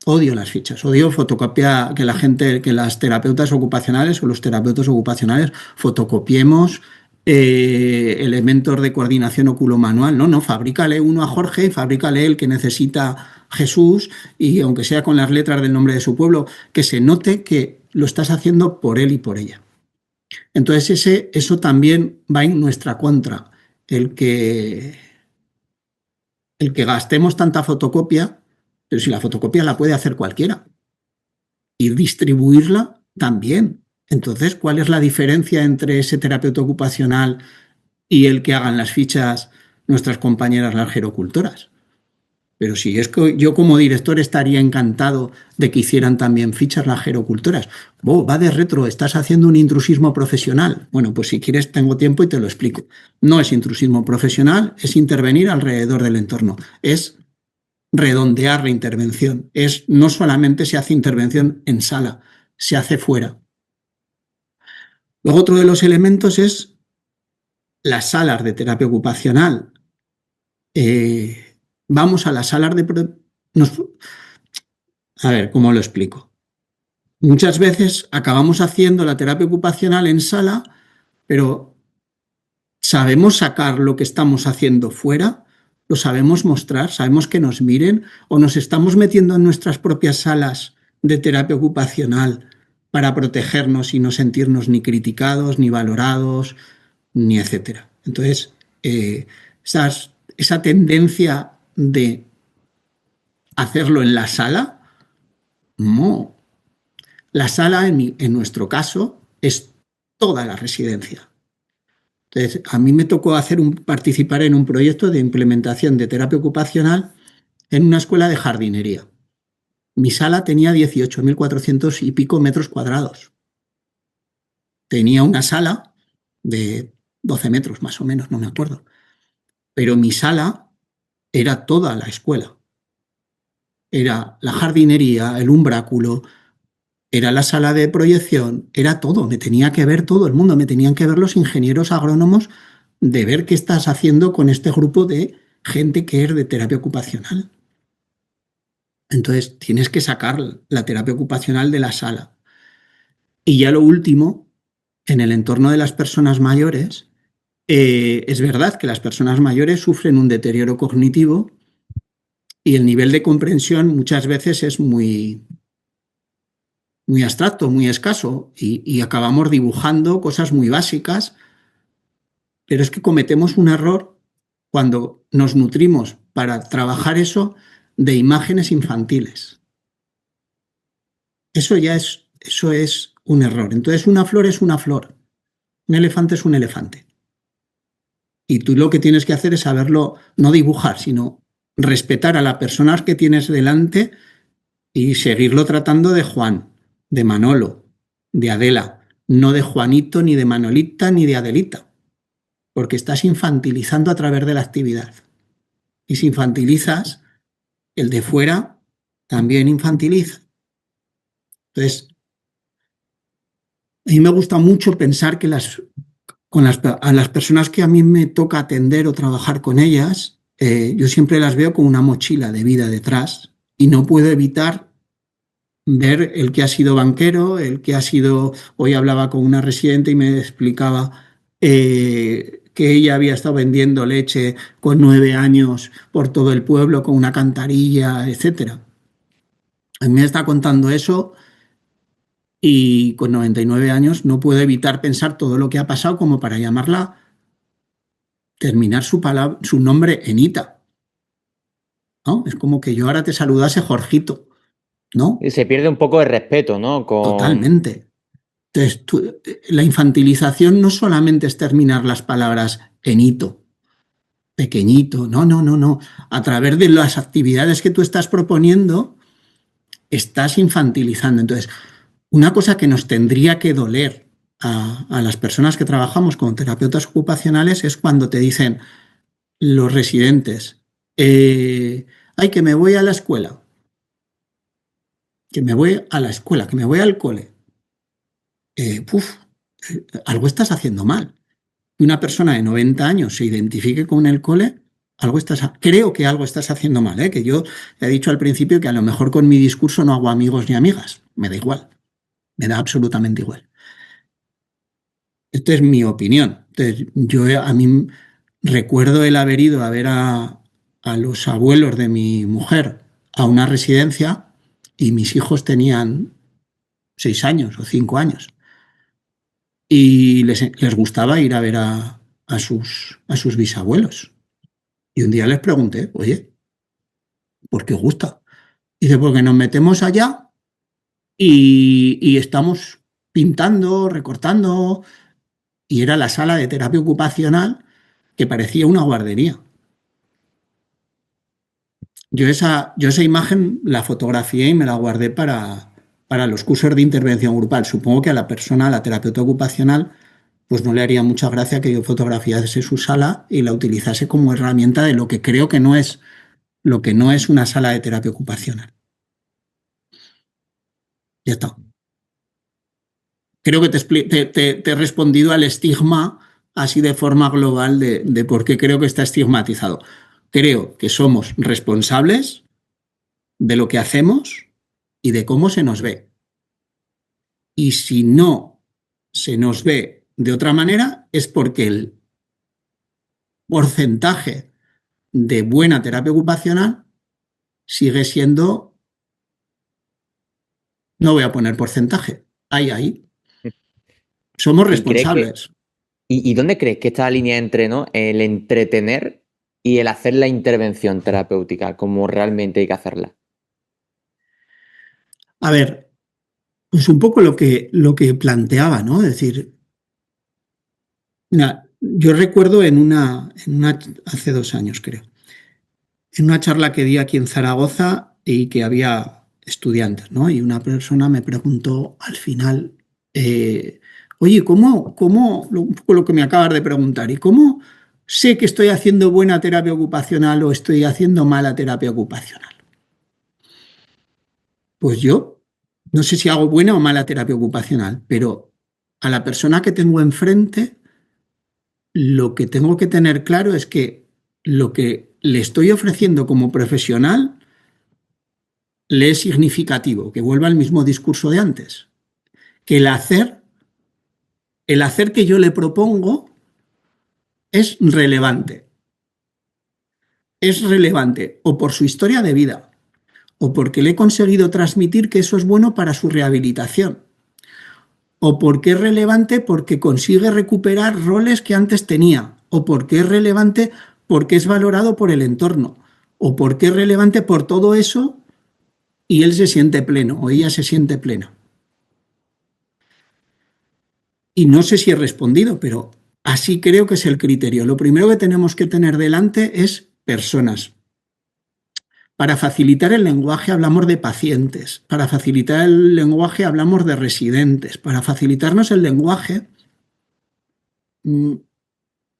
S2: Odio las fichas, odio fotocopia, que la gente, que las terapeutas ocupacionales o los terapeutas ocupacionales fotocopiemos elementos de coordinación oculomanual. No, fabrícale uno a Jorge, fabrícale el que necesita Jesús y aunque sea con las letras del nombre de su pueblo, que se note que lo estás haciendo por él y por ella. Entonces eso también va en nuestra contra, el que gastemos tanta fotocopia. Pero si la fotocopia la puede hacer cualquiera y distribuirla también. Entonces, ¿cuál es la diferencia entre ese terapeuta ocupacional y el que hagan las fichas nuestras compañeras las gerocultoras? Pero si es que yo como director estaría encantado de que hicieran también fichas las gerocultoras. Va de retro, estás haciendo un intrusismo profesional. Bueno, pues si quieres tengo tiempo y te lo explico. No es intrusismo profesional, es intervenir alrededor del entorno. Es redondear la intervención. No solamente se hace intervención en sala, se hace fuera. Luego otro de los elementos es las salas de terapia ocupacional. Vamos a las salas de... A ver, ¿cómo lo explico? Muchas veces acabamos haciendo la terapia ocupacional en sala, pero ¿sabemos sacar lo que estamos haciendo fuera? ¿Lo sabemos mostrar? ¿Sabemos que nos miren? ¿O nos estamos metiendo en nuestras propias salas de terapia ocupacional para protegernos y no sentirnos ni criticados, ni valorados, ni etcétera? Entonces, esa tendencia de hacerlo en la sala, no. La sala, en nuestro caso, es toda la residencia. Entonces, a mí me tocó participar en un proyecto de implementación de terapia ocupacional en una escuela de jardinería. Mi sala tenía 18.400 y pico metros cuadrados. Tenía una sala de 12 metros más o menos, no me acuerdo. Pero mi sala era toda la escuela. Era la jardinería, el umbráculo, era la sala de proyección, era todo. Me tenía que ver todo el mundo, me tenían que ver los ingenieros agrónomos de ver qué estás haciendo con este grupo de gente que es de terapia ocupacional. Entonces, tienes que sacar la terapia ocupacional de la sala. Y ya lo último, en el entorno de las personas mayores, es verdad que las personas mayores sufren un deterioro cognitivo y el nivel de comprensión muchas veces es muy abstracto, muy escaso y acabamos dibujando cosas muy básicas, pero es que cometemos un error cuando nos nutrimos para trabajar eso de imágenes infantiles. Eso es un error. Entonces, una flor es una flor, un elefante es un elefante. Y tú lo que tienes que hacer es saberlo, no dibujar, sino respetar a las personas que tienes delante y seguirlo tratando de Juan, de Manolo, de Adela, no de Juanito, ni de Manolita, ni de Adelita, porque estás infantilizando a través de la actividad. Y si infantilizas, el de fuera también infantiliza. Entonces, a mí me gusta mucho pensar que a las personas que a mí me toca atender o trabajar con ellas, yo siempre las veo con una mochila de vida detrás y no puedo evitar ver el que ha sido banquero, el que ha sido... Hoy hablaba con una residente y me explicaba que ella había estado vendiendo leche con 9 años por todo el pueblo, con una cantarilla, etcétera. A mí me está contando eso y con 99 años no puedo evitar pensar todo lo que ha pasado como para llamarla, terminar su nombre en Ita, ¿no? Es como que yo ahora te saludase Jorgito, ¿no?
S1: Y se pierde un poco de respeto, ¿no?
S2: Totalmente. Entonces, la infantilización no solamente es terminar las palabras en hito, pequeñito. No, no, no, no. A través de las actividades que tú estás proponiendo, estás infantilizando. Entonces, una cosa que nos tendría que doler a las personas que trabajamos con terapeutas ocupacionales es cuando te dicen los residentes, ay, que me voy a la escuela, que me voy a la escuela, que me voy al cole. Puf, algo estás haciendo mal. Que una persona de 90 años se identifique con el cole, creo que algo estás haciendo mal, ¿eh? Que yo he dicho al principio que a lo mejor con mi discurso no hago amigos ni amigas. Me da igual, me da absolutamente igual. Esta es mi opinión. Entonces, a mí recuerdo el haber ido a ver a los abuelos de mi mujer a una residencia y mis hijos tenían 6 años o 5 años y les gustaba ir a ver a sus bisabuelos. Y un día les pregunté, oye, ¿por qué os gusta? Y dice, porque nos metemos allá y estamos pintando, recortando, y era la sala de terapia ocupacional que parecía una guardería. Yo esa imagen la fotografié y me la guardé para los cursos de intervención grupal. Supongo que a la persona, a la terapeuta ocupacional, pues no le haría mucha gracia que yo fotografiase su sala y la utilizase como herramienta de lo que creo que no es una sala de terapia ocupacional. Ya está. Creo que te he respondido al estigma así de forma global de por qué creo que está estigmatizado. Creo que somos responsables de lo que hacemos y de cómo se nos ve. Y si no se nos ve de otra manera es porque el porcentaje de buena terapia ocupacional sigue siendo, no voy a poner porcentaje, ahí. Somos responsables.
S1: ¿Y dónde crees que está la línea entre, ¿no?, el entretener y el hacer la intervención terapéutica como realmente hay que hacerla?
S2: A ver, pues un poco lo que planteaba, ¿no? Es decir, mira, yo recuerdo hace 2 años creo, en una charla que di aquí en Zaragoza y que había estudiantes, ¿no? Y una persona me preguntó al final, oye, un poco lo que me acabas de preguntar, ¿y cómo sé que estoy haciendo buena terapia ocupacional o estoy haciendo mala terapia ocupacional? Pues yo no sé si hago buena o mala terapia ocupacional, pero a la persona que tengo enfrente, lo que tengo que tener claro es que lo que le estoy ofreciendo como profesional le es significativo, que vuelva al mismo discurso de antes, que el hacer que yo le propongo es relevante. Es relevante o por su historia de vida, o porque le he conseguido transmitir que eso es bueno para su rehabilitación, o porque es relevante porque consigue recuperar roles que antes tenía, o porque es relevante porque es valorado por el entorno, o porque es relevante por todo eso y él se siente pleno o ella se siente plena. Y no sé si he respondido, pero así creo que es el criterio. Lo primero que tenemos que tener delante es personas. Para facilitar el lenguaje hablamos de pacientes, para facilitar el lenguaje hablamos de residentes, para facilitarnos el lenguaje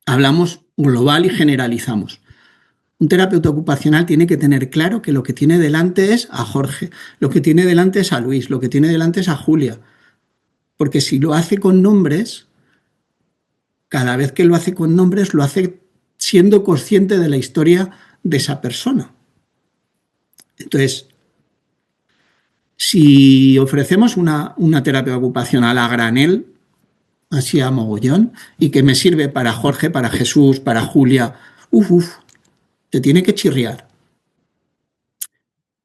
S2: hablamos global y generalizamos. Un terapeuta ocupacional tiene que tener claro que lo que tiene delante es a Jorge, lo que tiene delante es a Luis, lo que tiene delante es a Julia. Porque si lo hace con nombres, cada vez que lo hace con nombres, lo hace siendo consciente de la historia de esa persona. Entonces, si ofrecemos una terapia ocupacional a granel, así a mogollón, y que me sirve para Jorge, para Jesús, para Julia, te tiene que chirriar.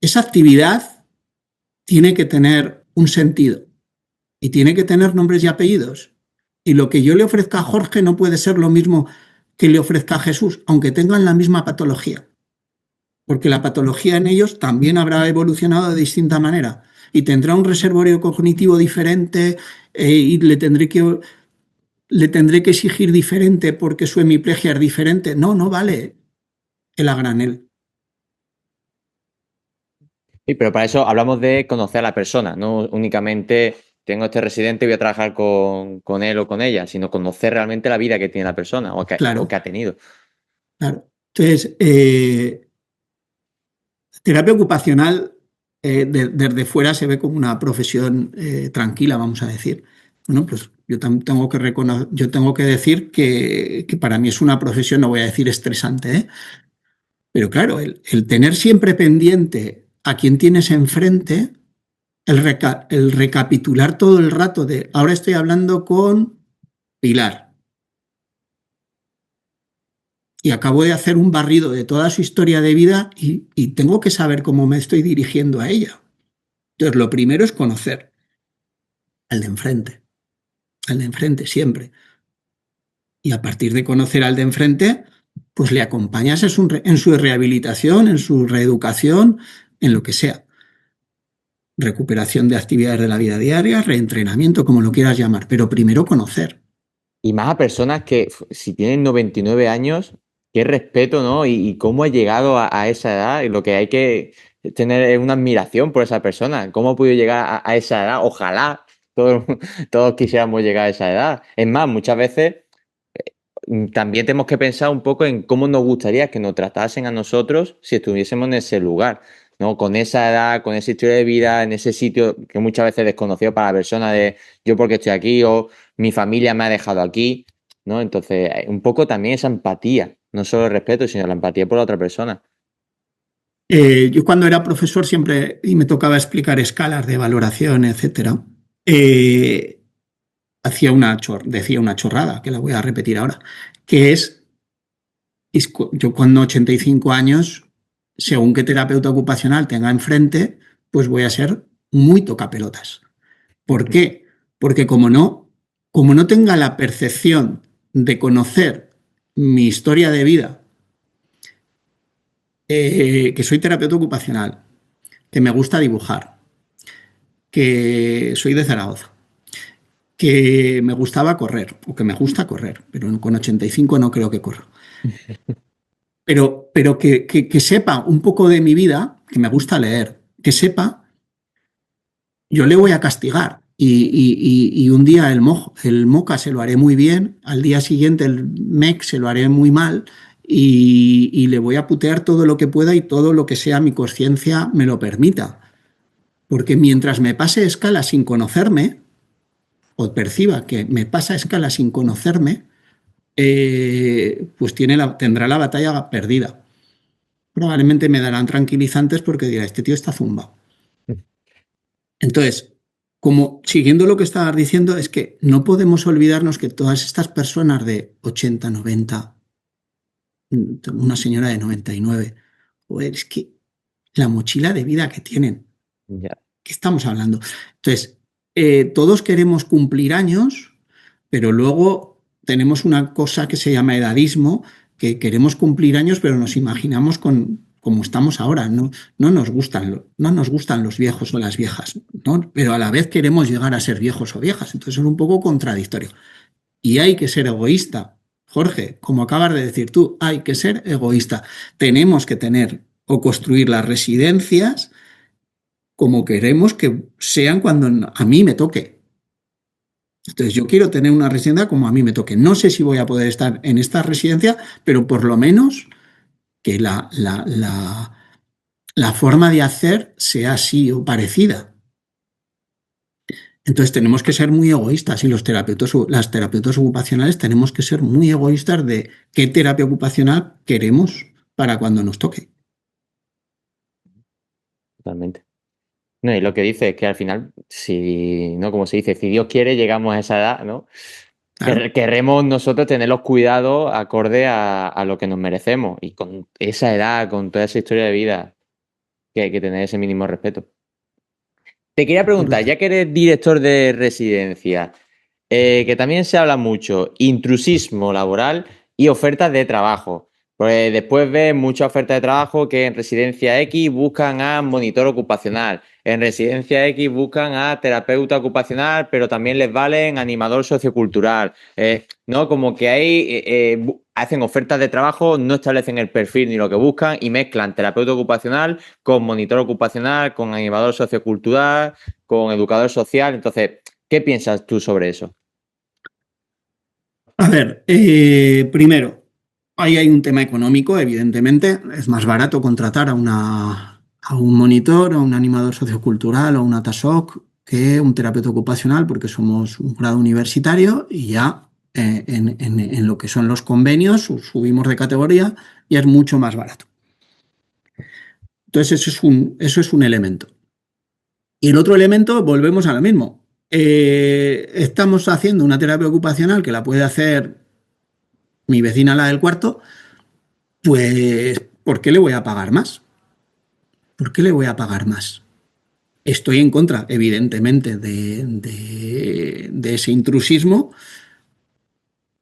S2: Esa actividad tiene que tener un sentido y tiene que tener nombres y apellidos. Y lo que yo le ofrezca a Jorge no puede ser lo mismo que le ofrezca a Jesús, aunque tengan la misma patología. Porque la patología en ellos también habrá evolucionado de distinta manera y tendrá un reservorio cognitivo diferente y le tendré que exigir diferente porque su hemiplegia es diferente. No, no vale. el a granel.
S1: Sí, pero para eso hablamos de conocer a la persona, no únicamente tengo este residente y voy a trabajar con él o con ella, sino conocer realmente la vida que tiene la persona o que
S2: Claro,
S1: ha tenido.
S2: claro. Entonces, terapia ocupacional desde fuera se ve como una profesión tranquila, vamos a decir. Bueno, pues yo tengo que decir que para mí es una profesión, no voy a decir estresante, ¿eh? Pero claro, el tener siempre pendiente a quién tienes enfrente, el recapitular todo el rato de ahora estoy hablando con Pilar y acabo de hacer un barrido de toda su historia de vida y tengo que saber cómo me estoy dirigiendo a ella. Entonces, lo primero es conocer al de enfrente siempre. Y a partir de conocer al de enfrente, pues le acompañas en su rehabilitación, en su reeducación, en lo que sea. Recuperación de actividades de la vida diaria, reentrenamiento, como lo quieras llamar, pero primero conocer.
S1: Y más a personas que, si tienen 99 años, qué respeto, ¿no? Y cómo ha llegado a esa edad. Y lo que hay que tener es una admiración por esa persona. ¿Cómo ha podido llegar a esa edad? Ojalá todos, todos quisiéramos llegar a esa edad. Es más, muchas veces también tenemos que pensar un poco en cómo nos gustaría que nos tratasen a nosotros si estuviésemos en ese lugar, ¿no? Con esa edad, con esa historia de vida, en ese sitio que muchas veces es desconocido para la persona de yo porque estoy aquí o mi familia me ha dejado aquí, ¿no? Entonces, un poco también esa empatía, no solo el respeto, sino la empatía por la otra persona.
S2: Yo cuando era profesor siempre, y me tocaba explicar escalas de valoración, etcétera, eh, decía una chorrada, que la voy a repetir ahora, que yo con 85 años, según qué terapeuta ocupacional tenga enfrente, pues voy a ser muy tocapelotas. ¿Por qué? Porque como no tenga la percepción de conocer mi historia de vida, que soy terapeuta ocupacional, que me gusta dibujar, que soy de Zaragoza, que me gustaba correr, o que me gusta correr, pero con 85 no creo que corra. Pero que sepa un poco de mi vida, que me gusta leer, que sepa, yo le voy a castigar. Y un día el MOCA se lo haré muy bien, al día siguiente el MEC se lo haré muy mal y le voy a putear todo lo que pueda y todo lo que sea mi conciencia me lo permita. Porque mientras me pase escala sin conocerme, o perciba que me pasa escala sin conocerme, pues tendrá la batalla perdida. Probablemente me darán tranquilizantes porque dirá, este tío está zumbado. Entonces, como siguiendo lo que estabas diciendo, es que no podemos olvidarnos que todas estas personas de 80, 90, una señora de 99, joder, es que la mochila de vida que tienen,
S1: Ya.
S2: ¿qué estamos hablando? Entonces, todos queremos cumplir años, pero luego tenemos una cosa que se llama edadismo, que queremos cumplir años, pero nos imaginamos como estamos ahora. No nos gustan los viejos o las viejas, ¿no? Pero a la vez queremos llegar a ser viejos o viejas. Entonces es un poco contradictorio. Y hay que ser egoísta. Jorge, como acabas de decir tú, hay que ser egoísta. Tenemos que tener o construir las residencias como queremos que sean cuando a mí me toque. Entonces yo quiero tener una residencia como a mí me toque. No sé si voy a poder estar en esta residencia, pero por lo menos que la forma de hacer sea así o parecida. Entonces tenemos que ser muy egoístas y las terapeutas ocupacionales tenemos que ser muy egoístas de qué terapia ocupacional queremos para cuando nos toque.
S1: Totalmente. No, y lo que dice es que al final, si, ¿no? Como se dice, si Dios quiere, llegamos a esa edad, ¿no?
S2: Claro,
S1: Querremos nosotros tener los cuidados acorde a lo que nos merecemos. Y con esa edad, con toda esa historia de vida, que hay que tener ese mínimo respeto. Te quería preguntar,
S2: correcto.
S1: ya que eres director de residencia, que también se habla mucho, intrusismo laboral y ofertas de trabajo. Pues después ves mucha oferta de trabajo que en residencia X buscan a monitor ocupacional, en residencia X buscan a terapeuta ocupacional, pero también les valen animador sociocultural, ¿no? Como que ahí hacen ofertas de trabajo, no establecen el perfil ni lo que buscan y mezclan terapeuta ocupacional con monitor ocupacional, con animador sociocultural, con educador social. Entonces, ¿qué piensas tú sobre eso?
S2: A ver, primero, ahí hay un tema económico, evidentemente. Es más barato contratar a un monitor, a un animador sociocultural o una TASOC que un terapeuta ocupacional porque somos un grado universitario y ya en lo que son los convenios subimos de categoría y es mucho más barato. Entonces, eso es un elemento. Y el otro elemento, volvemos a lo mismo. Estamos haciendo una terapia ocupacional que la puede hacer mi vecina, la del cuarto, pues ¿por qué le voy a pagar más? ¿Por qué le voy a pagar más? Estoy en contra, evidentemente, de ese intrusismo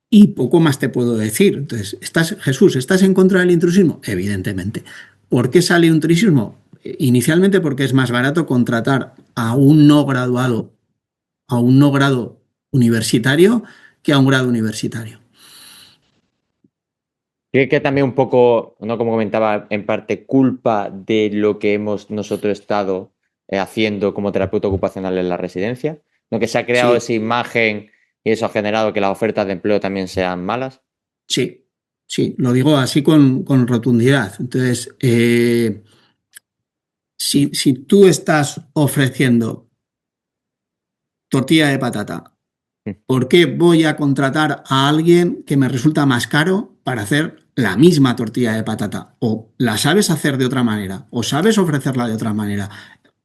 S2: y poco más te puedo decir. Entonces, Jesús, ¿estás en contra del intrusismo? Evidentemente. ¿Por qué sale un intrusismo? Inicialmente porque es más barato contratar a un no graduado, a un no grado universitario que a un grado universitario.
S1: Creo que también un poco, ¿no? Como comentaba, en parte culpa de lo que hemos nosotros estado haciendo como terapeuta ocupacional en la residencia, ¿no? Que se ha creado
S2: Sí,
S1: esa imagen y eso ha generado que las ofertas de empleo también sean malas.
S2: sí, sí, lo digo así con rotundidad. Entonces, si tú estás ofreciendo tortilla de patata, ¿por qué voy a contratar a alguien que me resulta más caro para hacer la misma tortilla de patata? O la sabes hacer de otra manera, o sabes ofrecerla de otra manera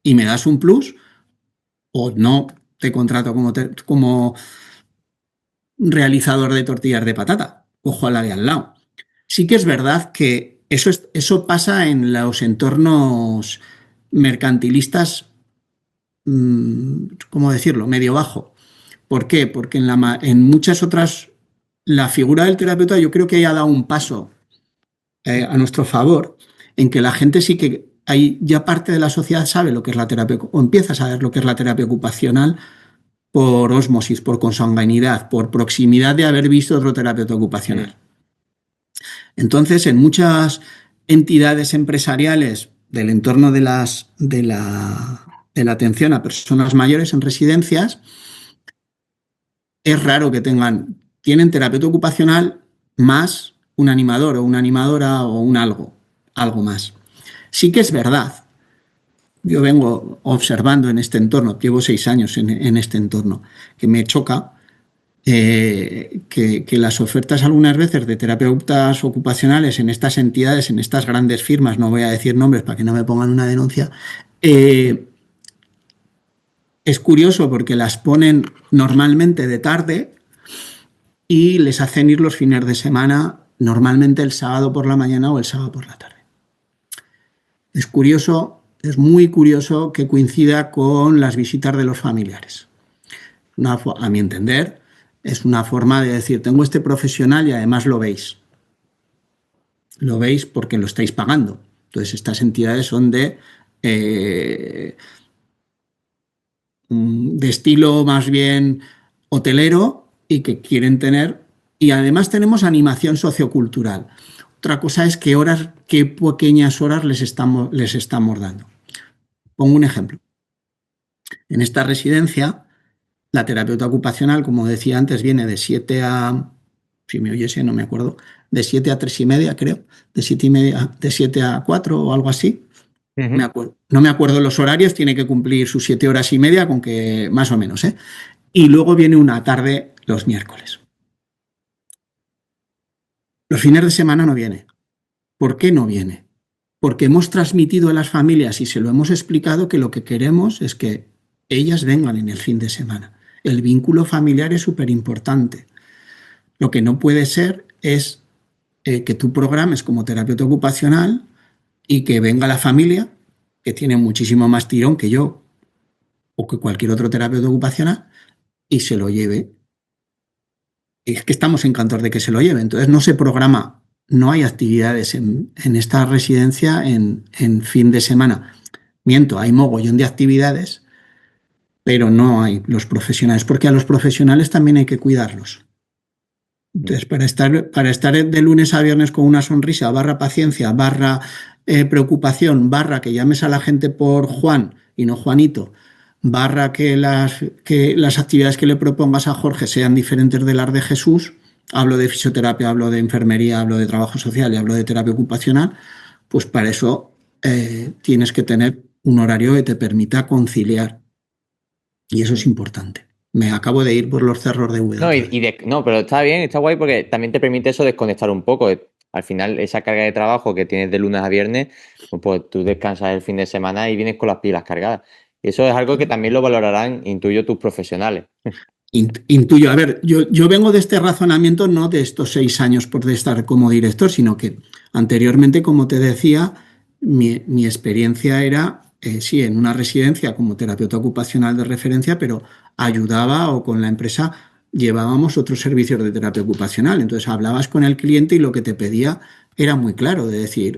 S2: y me das un plus, o no te contrato como realizador de tortillas de patata, cojo a la de al lado. Sí que es verdad que eso pasa en los entornos mercantilistas, ¿cómo decirlo?, medio bajo. ¿Por qué? Porque en muchas otras, la figura del terapeuta yo creo que haya dado un paso a nuestro favor, en que la gente sí que hay, ya parte de la sociedad sabe lo que es la terapia, o empieza a saber lo que es la terapia ocupacional por osmosis, por consanguinidad, por proximidad de haber visto otro terapeuta
S1: Mm.
S2: ocupacional. Entonces, en muchas entidades empresariales del entorno de la atención a personas mayores en residencias, es raro que tienen terapeuta ocupacional más un animador o una animadora o un algo más. Sí que es verdad, yo vengo observando en este entorno, llevo 6 años en este entorno, que me choca que las ofertas algunas veces de terapeutas ocupacionales en estas entidades, en estas grandes firmas, no voy a decir nombres para que no me pongan una denuncia, es curioso porque las ponen normalmente de tarde y les hacen ir los fines de semana, normalmente el sábado por la mañana o el sábado por la tarde. Es curioso, es muy curioso que coincida con las visitas de los familiares. A mi entender, es una forma de decir, tengo este profesional y además lo veis. Lo veis porque lo estáis pagando. Entonces, estas entidades son eh, de estilo más bien hotelero y que quieren tener. Y además tenemos animación sociocultural. Otra cosa es qué pequeñas horas les estamos dando. Pongo un ejemplo. En esta residencia, la terapeuta ocupacional, como decía antes, viene de 7 a, si me oyese, no me acuerdo, de 7 a 3 y media, creo, de 7 y media, de 7 a 4 o algo así.
S1: Ujú.
S2: No me acuerdo los horarios, tiene que cumplir sus 7 horas y media, con que más o menos, ¿eh? Y luego viene una tarde los miércoles. Los fines de semana no viene. ¿Por qué no viene? Porque hemos transmitido a las familias y se lo hemos explicado que lo que queremos es que ellas vengan en el fin de semana. El vínculo familiar es súper importante. Lo que no puede ser es que tú programes como terapeuta ocupacional y que venga la familia, que tiene muchísimo más tirón que yo o que cualquier otro terapeuta ocupacional, y se lo lleve. Y es que estamos encantados de que se lo lleve. Entonces no se programa no hay actividades en esta residencia en fin de semana. Miento, hay mogollón de actividades, pero no hay los profesionales, porque a los profesionales también hay que cuidarlos. Entonces, para estar de lunes a viernes con una sonrisa, barra paciencia, barra preocupación, barra que llames a la gente por Juan y no Juanito, barra que las actividades que le propongas a Jorge sean diferentes de las de Jesús, hablo de fisioterapia, hablo de enfermería, hablo de trabajo social y hablo de terapia ocupacional, pues para eso tienes que tener un horario que te permita conciliar. Y eso es importante. Me acabo de ir por los cerros de Úbeda.
S1: No, pero está bien, está guay porque también te permite eso desconectar un poco. Al final, esa carga de trabajo que tienes de lunes a viernes, pues tú descansas el fin de semana y vienes con las pilas cargadas. Y eso es algo que también lo valorarán, intuyo, tus profesionales.
S2: Intuyo, a ver, yo vengo de este razonamiento no de estos 6 años por estar como director, sino que anteriormente, como te decía, mi experiencia era, sí, en una residencia como terapeuta ocupacional de referencia, pero ayudaba o con la empresa llevábamos otros servicios de terapia ocupacional. Entonces hablabas con el cliente y lo que te pedía era muy claro, de decir,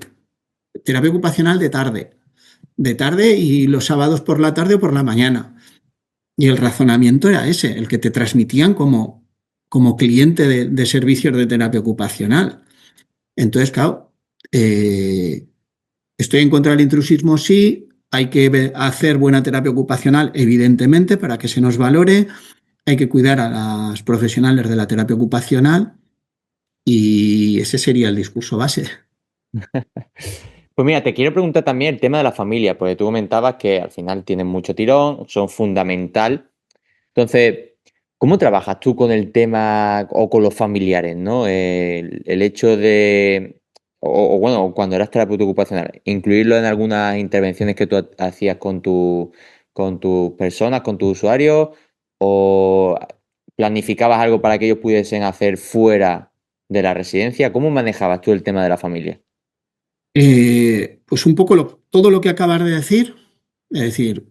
S2: terapia ocupacional de tarde y los sábados por la tarde o por la mañana. Y el razonamiento era ese, el que te transmitían como cliente de servicios de terapia ocupacional. Entonces, claro, estoy en contra del intrusismo, sí, hay que hacer buena terapia ocupacional, evidentemente, para que se nos valore, hay que cuidar a las profesionales de la terapia ocupacional y ese sería el discurso base.
S1: Pues mira, te quiero preguntar también el tema de la familia, porque tú comentabas que al final tienen mucho tirón, son fundamental. Entonces, ¿cómo trabajas tú con el tema o con los familiares, ¿no? El hecho de, o bueno, cuando eras terapeuta ocupacional, incluirlo en algunas intervenciones que tú hacías con tus personas, con tus usuarios, o planificabas algo para que ellos pudiesen hacer fuera de la residencia. ¿Cómo manejabas tú el tema de la familia?
S2: Pues un poco todo lo que acabas de decir, es decir,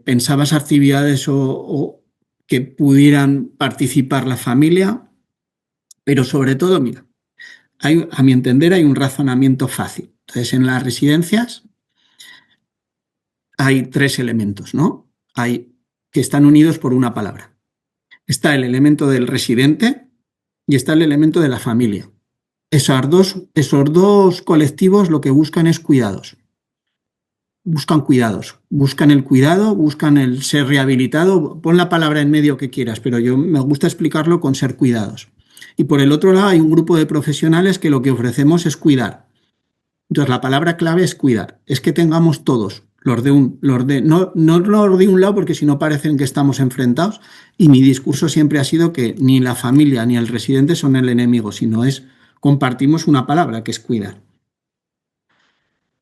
S2: pensabas actividades o que pudieran participar la familia, pero sobre todo, mira, a mi entender hay un razonamiento fácil. Entonces, en las residencias hay 3 elementos, ¿no? Hay que están unidos por una palabra. Está el elemento del residente y está el elemento de la familia. Esos dos colectivos lo que buscan es cuidados. Buscan cuidados, buscan el cuidado, buscan el ser rehabilitado. Pon la palabra en medio que quieras, pero yo me gusta explicarlo con ser cuidados. Y por el otro lado hay un grupo de profesionales que lo que ofrecemos es cuidar. Entonces la palabra clave es cuidar, es que tengamos todos no los de un lado porque si no parecen que estamos enfrentados y mi discurso siempre ha sido que ni la familia ni el residente son el enemigo, sino compartimos una palabra que es cuidar.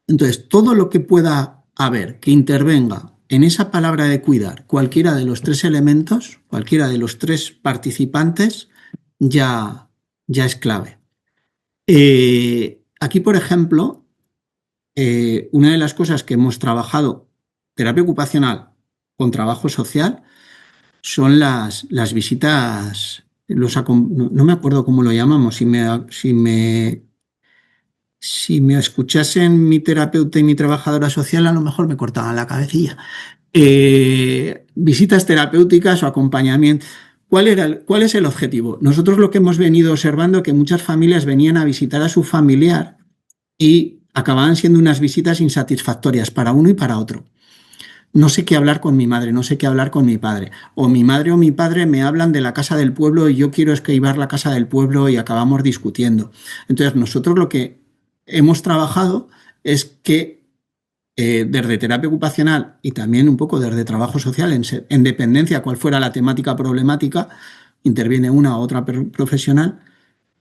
S2: Entonces todo lo que pueda haber que intervenga en esa palabra de cuidar, cualquiera de los 3 elementos, cualquiera de los 3 participantes ya es clave. Aquí, por ejemplo, una de las cosas que hemos trabajado, terapia ocupacional con trabajo social, son las visitas, no me acuerdo cómo lo llamamos, si me escuchasen mi terapeuta y mi trabajadora social, a lo mejor me cortaban la cabecilla. Visitas terapéuticas o acompañamiento. ¿Cuál es el objetivo? Nosotros lo que hemos venido observando es que muchas familias venían a visitar a su familiar y acababan siendo unas visitas insatisfactorias para uno y para otro. No sé qué hablar con mi madre, no sé qué hablar con mi padre. O mi madre o mi padre me hablan de la casa del pueblo y yo quiero esquivar la casa del pueblo y acabamos discutiendo. Entonces, nosotros lo que hemos trabajado es que desde terapia ocupacional y también un poco desde trabajo social, en dependencia cuál fuera la temática problemática, interviene una u otra profesional,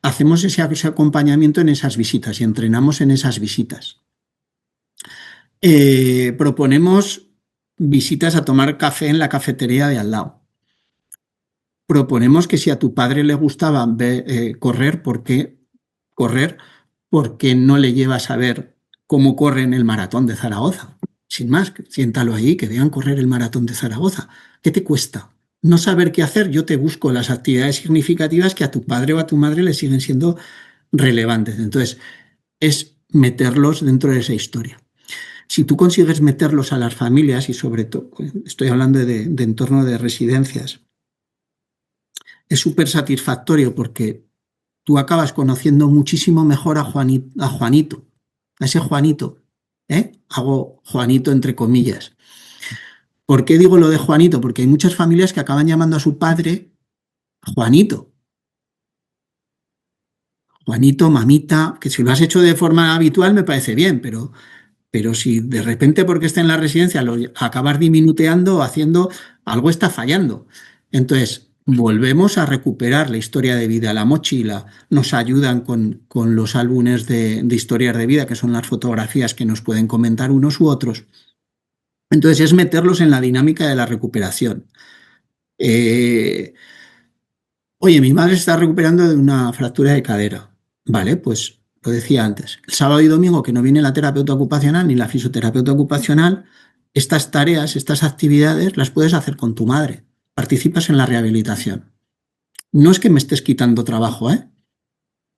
S2: hacemos ese acompañamiento en esas visitas y entrenamos en esas visitas. Proponemos visitas a tomar café en la cafetería de al lado. Proponemos que si a tu padre le gustaba correr, ¿por qué correr? ¿Por qué no le llevas a ver cómo corre en el maratón de Zaragoza? Sin más, siéntalo ahí, que vean correr el maratón de Zaragoza. ¿Qué te cuesta? No saber qué hacer, yo te busco las actividades significativas que a tu padre o a tu madre le siguen siendo relevantes. Entonces, es meterlos dentro de esa historia. Si tú consigues meterlos a las familias, y sobre todo, estoy hablando de entorno de residencias, es súper satisfactorio porque tú acabas conociendo muchísimo mejor a Juanito, a ese Juanito, ¿eh? Hago Juanito entre comillas. ¿Por qué digo lo de Juanito? Porque hay muchas familias que acaban llamando a su padre Juanito. Juanito, mamita, que si lo has hecho de forma habitual me parece bien, pero si de repente porque está en la residencia lo acabas diminuteando o haciendo, algo está fallando. Entonces, volvemos a recuperar la historia de vida. La mochila nos ayudan con los álbumes de historias de vida, que son las fotografías que nos pueden comentar unos u otros. Entonces, es meterlos en la dinámica de la recuperación. Oye, mi madre se está recuperando de una fractura de cadera. Vale, pues lo decía antes. El sábado y domingo que no viene la terapeuta ocupacional ni la fisioterapeuta ocupacional, estas tareas, estas actividades las puedes hacer con tu madre. Participas en la rehabilitación. No es que me estés quitando trabajo, ¿eh?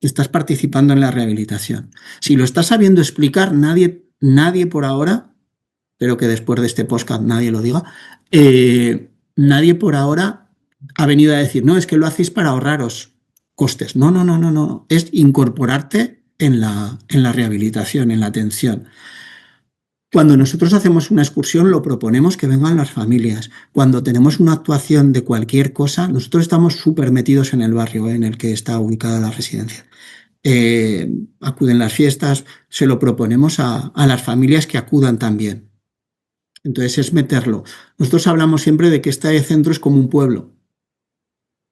S2: Estás participando en la rehabilitación. Si lo estás sabiendo explicar, nadie por ahora, pero que después de este podcast nadie lo diga, nadie por ahora ha venido a decir, no, es que lo hacéis para ahorraros costes. No, no, no, no, no. Es incorporarte en la rehabilitación, en la atención. Cuando nosotros hacemos una excursión, lo proponemos que vengan las familias. Cuando tenemos una actuación de cualquier cosa, nosotros estamos súper metidos en el barrio en el que está ubicada la residencia. Acuden las fiestas, se lo proponemos a las familias que acudan también. Entonces es meterlo. Nosotros hablamos siempre de que este centro es como un pueblo.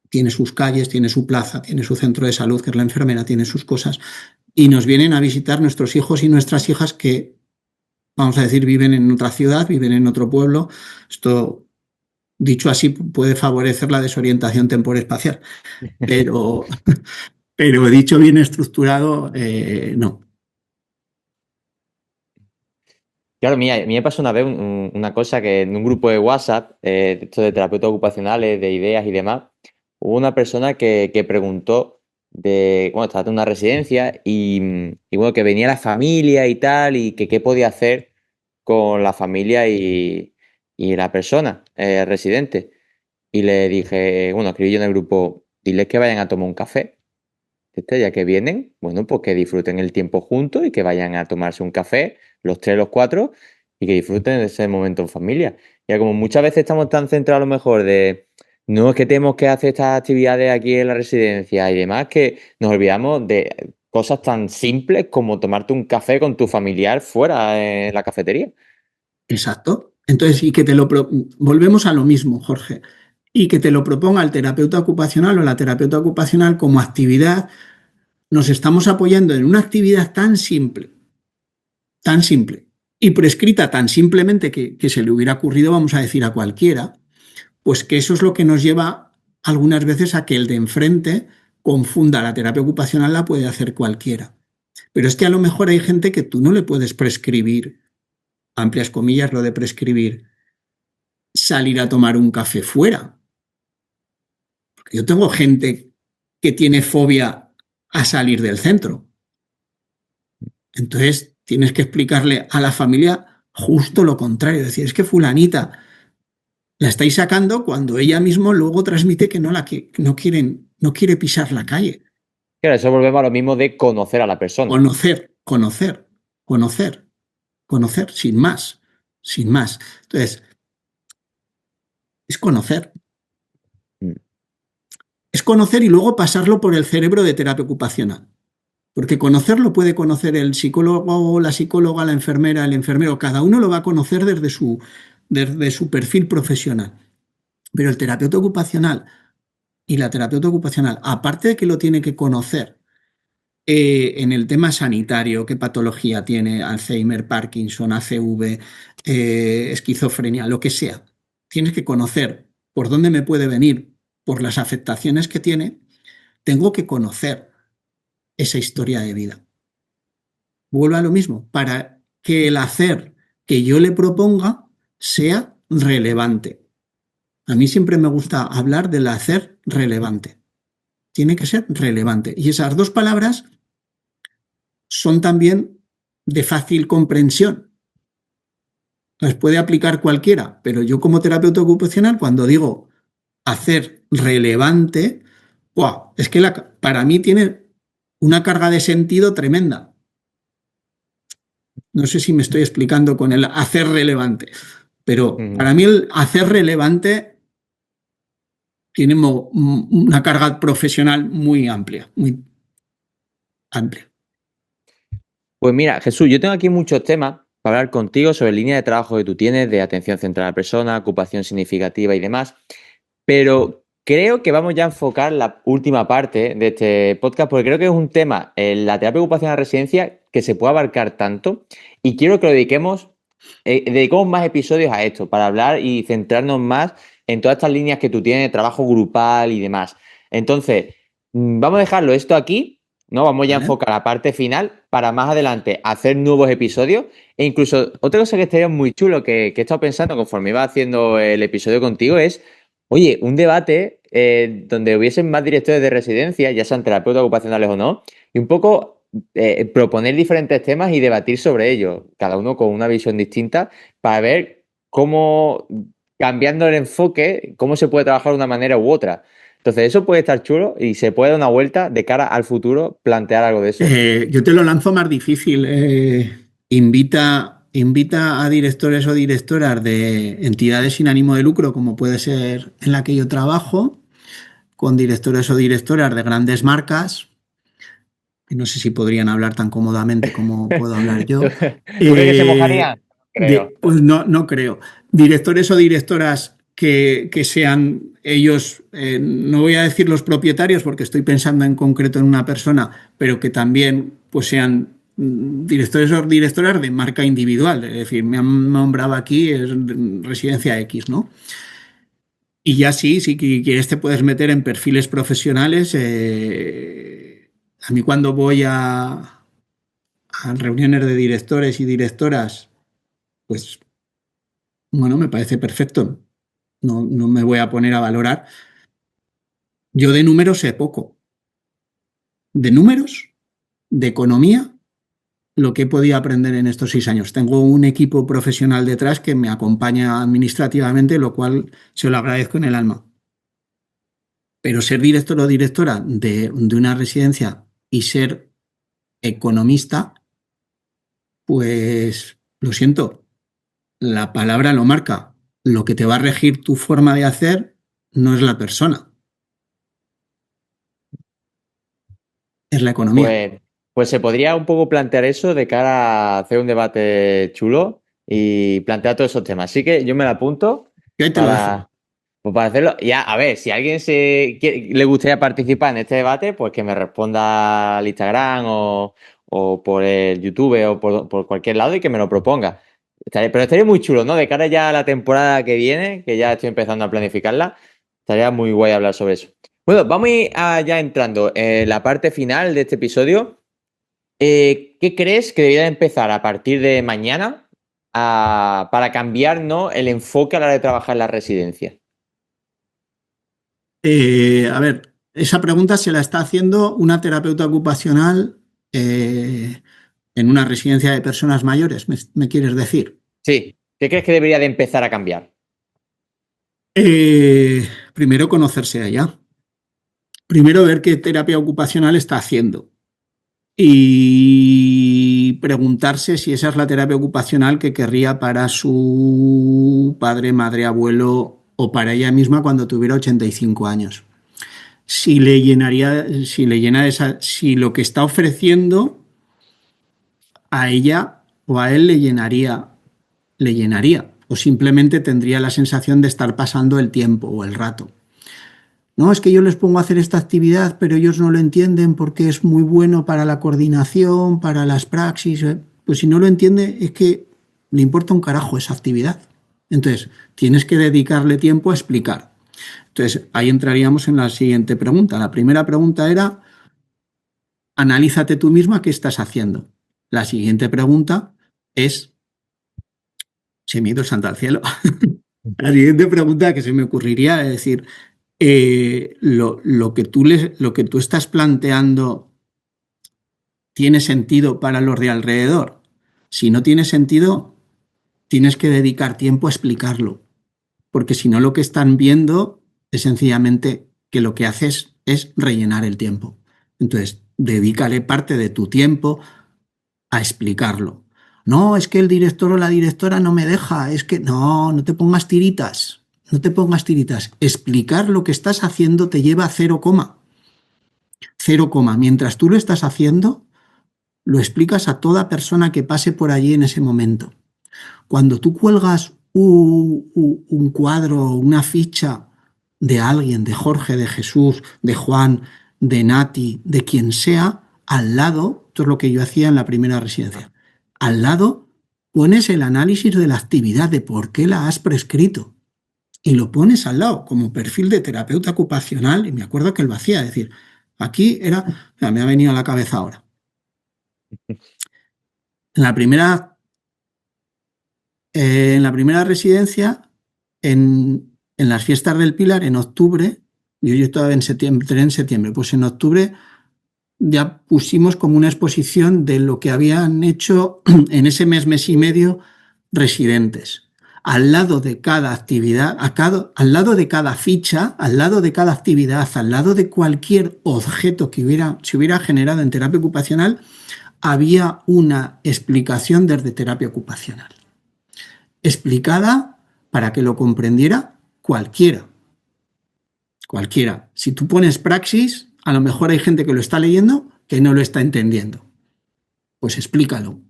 S2: Tiene sus calles, tiene su plaza, tiene su centro de salud, que es la enfermera, tiene sus cosas. Y nos vienen a visitar nuestros hijos y nuestras hijas que, vamos a decir, viven en otra ciudad, viven en otro pueblo. Esto, dicho así, puede favorecer la desorientación temporespacial. Pero, pero dicho bien estructurado, no.
S1: Claro, mira, a mí me pasó una vez una cosa que en un grupo de WhatsApp, esto de terapeutas ocupacionales, de ideas y demás, hubo una persona que preguntó bueno, estaba en una residencia y bueno, que venía la familia y tal, y que qué podía hacer con la familia y la persona residente. Y le dije, bueno, escribí yo en el grupo, diles que vayan a tomar un café. Ya que vienen, bueno, pues que disfruten el tiempo juntos y que vayan a tomarse un café, los tres, los cuatro, y que disfruten de ese momento en familia. Ya como muchas veces estamos tan centrados a lo mejor de, no es que tenemos que hacer estas actividades aquí en la residencia y demás, que nos olvidamos de cosas tan simples como tomarte un café con tu familiar fuera en la cafetería.
S2: Exacto. Entonces, volvemos a lo mismo, Jorge, y que te lo proponga el terapeuta ocupacional o la terapeuta ocupacional como actividad, nos estamos apoyando en una actividad tan simple y prescrita tan simplemente que se le hubiera ocurrido, vamos a decir, a cualquiera, pues que eso es lo que nos lleva algunas veces a que el de enfrente confunda la terapia ocupacional, la puede hacer cualquiera. Pero es que a lo mejor hay gente que tú no le puedes prescribir, amplias comillas, lo de prescribir, salir a tomar un café fuera. Porque yo tengo gente que tiene fobia a salir del centro. Entonces tienes que explicarle a la familia justo lo contrario. Es decir, es que fulanita la estáis sacando cuando ella misma luego transmite que no quiere pisar la calle.
S1: Claro, eso volvemos a lo mismo de conocer a la persona.
S2: Conocer, sin más, sin más. Entonces, es conocer.
S1: Mm.
S2: Es conocer y luego pasarlo por el cerebro de terapia ocupacional. Porque conocerlo puede conocer el psicólogo, la psicóloga, la enfermera, el enfermero. Cada uno lo va a conocer desde su perfil profesional. Pero el terapeuta ocupacional y la terapeuta ocupacional, aparte de que lo tiene que conocer en el tema sanitario, qué patología tiene, Alzheimer, Parkinson, ACV, esquizofrenia, lo que sea, tienes que conocer por dónde me puede venir, por las afectaciones que tiene, tengo que conocer esa historia de vida. Vuelvo a lo mismo, para que el hacer que yo le proponga sea relevante. A mí siempre me gusta hablar del hacer relevante. Tiene que ser relevante. Y esas dos palabras son también de fácil comprensión. Entonces puede aplicar cualquiera, pero yo como terapeuta ocupacional, cuando digo hacer relevante, ¡wow! Es que para mí tiene una carga de sentido tremenda. No sé si me estoy explicando con el hacer relevante, pero
S1: Ujú.
S2: para mí el hacer relevante tiene una carga profesional muy amplia, muy amplia.
S1: Pues mira, Jesús, yo tengo aquí muchos temas para hablar contigo sobre línea de trabajo que tú tienes, de atención centrada a la persona, ocupación significativa y demás, pero creo que vamos ya a enfocar la última parte de este podcast porque creo que es un tema, la terapia ocupacional en la residencia, que se puede abarcar tanto y quiero que lo dediquemos más episodios a esto para hablar y centrarnos más en todas estas líneas que tú tienes de trabajo grupal y demás. Entonces, vamos a dejarlo esto aquí, ¿no? Vamos ya a
S2: ¿Vale?
S1: enfocar la parte final para más adelante hacer nuevos episodios e incluso otra cosa que estaría muy chulo que he estado pensando conforme iba haciendo el episodio contigo es, oye, un debate donde hubiesen más directores de residencia, ya sean terapeutas ocupacionales o no, y un poco proponer diferentes temas y debatir sobre ellos, cada uno con una visión distinta, para ver cómo, cambiando el enfoque, cómo se puede trabajar de una manera u otra. Entonces, eso puede estar chulo y se puede dar una vuelta de cara al futuro, plantear algo de eso.
S2: Yo te lo lanzo más difícil. Invita a directores o directoras de entidades sin ánimo de lucro, como puede ser en la que yo trabajo, con directores o directoras de grandes marcas, que no sé si podrían hablar tan cómodamente como puedo hablar yo.
S1: ¿Tú crees que se mojarían? Creo.
S2: Pues no, no creo. Directores o directoras que sean ellos, no voy a decir los propietarios porque estoy pensando en concreto en una persona, pero que también pues sean directores o directoras de marca individual. Es decir, me han nombrado aquí es Residencia X, ¿no? Y ya sí, si quieres te puedes meter en perfiles profesionales. A mí cuando voy a reuniones de directores y directoras, pues bueno, me parece perfecto. No, no me voy a poner a valorar. Yo de números sé poco. De números, de economía, lo que he podido aprender en estos 6 años. Tengo un equipo profesional detrás que me acompaña administrativamente, lo cual se lo agradezco en el alma. Pero ser director o directora de una residencia y ser economista, pues lo siento, la palabra lo marca. Lo que te va a regir tu forma de hacer no es la persona, es la economía.
S1: Pues, pues se podría un poco plantear eso de cara a hacer un debate chulo y plantear todos esos temas. Así que yo me lo apunto
S2: Y ahí te lo dejo.
S1: para, pues para hacerlo. Ya, a ver, si a alguien le gustaría participar en este debate, pues que me responda al Instagram o por el YouTube o por cualquier lado y que me lo proponga. Pero estaría muy chulo, ¿no? De cara ya a la temporada que viene, que ya estoy empezando a planificarla, estaría muy guay hablar sobre eso. Bueno, vamos a ir ya entrando en la parte final de este episodio. ¿Qué crees que debería empezar a partir de mañana para cambiar, ¿no?, el enfoque a la hora de trabajar en la residencia?
S2: A ver, esa pregunta se la está haciendo una terapeuta ocupacional en una residencia de personas mayores, me quieres decir.
S1: Sí, ¿qué crees que debería de empezar a cambiar?
S2: Primero conocerse a ella. Primero ver qué terapia ocupacional está haciendo. Y preguntarse si esa es la terapia ocupacional que querría para su padre, madre, abuelo o para ella misma cuando tuviera 85 años. Si le llenaría, si le llena esa, si lo que está ofreciendo a ella o a él le llenaría, o simplemente tendría la sensación de estar pasando el tiempo o el rato. No, es que yo les pongo a hacer esta actividad, pero ellos no lo entienden porque es muy bueno para la coordinación, para las praxis. Pues si no lo entiende, es que le importa un carajo esa actividad. Entonces, tienes que dedicarle tiempo a explicar. Entonces, ahí entraríamos en la siguiente pregunta. La primera pregunta era, analízate tú misma qué estás haciendo. La siguiente pregunta es, se me ha ido el santo al cielo. La siguiente pregunta que se me ocurriría es decir, lo que tú estás planteando tiene sentido para los de alrededor. Si no tiene sentido, tienes que dedicar tiempo a explicarlo, porque si no lo que están viendo es sencillamente que lo que haces es rellenar el tiempo. Entonces, dedícale parte de tu tiempo a explicarlo. No, es que el director o la directora no me deja, es que no te pongas tiritas, no te pongas tiritas. Explicar lo que estás haciendo te lleva a 0, 0, mientras tú lo estás haciendo, lo explicas a toda persona que pase por allí en ese momento. Cuando tú cuelgas un cuadro, una ficha de alguien, de Jorge, de Jesús, de Juan, de Nati, de quien sea, al lado, esto es lo que yo hacía en la primera residencia, al lado pones el análisis de la actividad, de por qué la has prescrito, y lo pones al lado como perfil de terapeuta ocupacional, y me acuerdo que lo hacía, es decir, aquí era, me ha venido a la cabeza ahora. En la primera residencia, en las fiestas del Pilar, en octubre, yo estaba en septiembre, pues en octubre ya pusimos como una exposición de lo que habían hecho en ese mes y medio residentes. Al lado de cada actividad, al lado de cada ficha, al lado de cada actividad, al lado de cualquier objeto que se hubiera generado en terapia ocupacional, había una explicación desde terapia ocupacional. Explicada para que lo comprendiera cualquiera. Cualquiera. Si tú pones praxis, a lo mejor hay gente que lo está leyendo que no lo está entendiendo. Pues explícalo.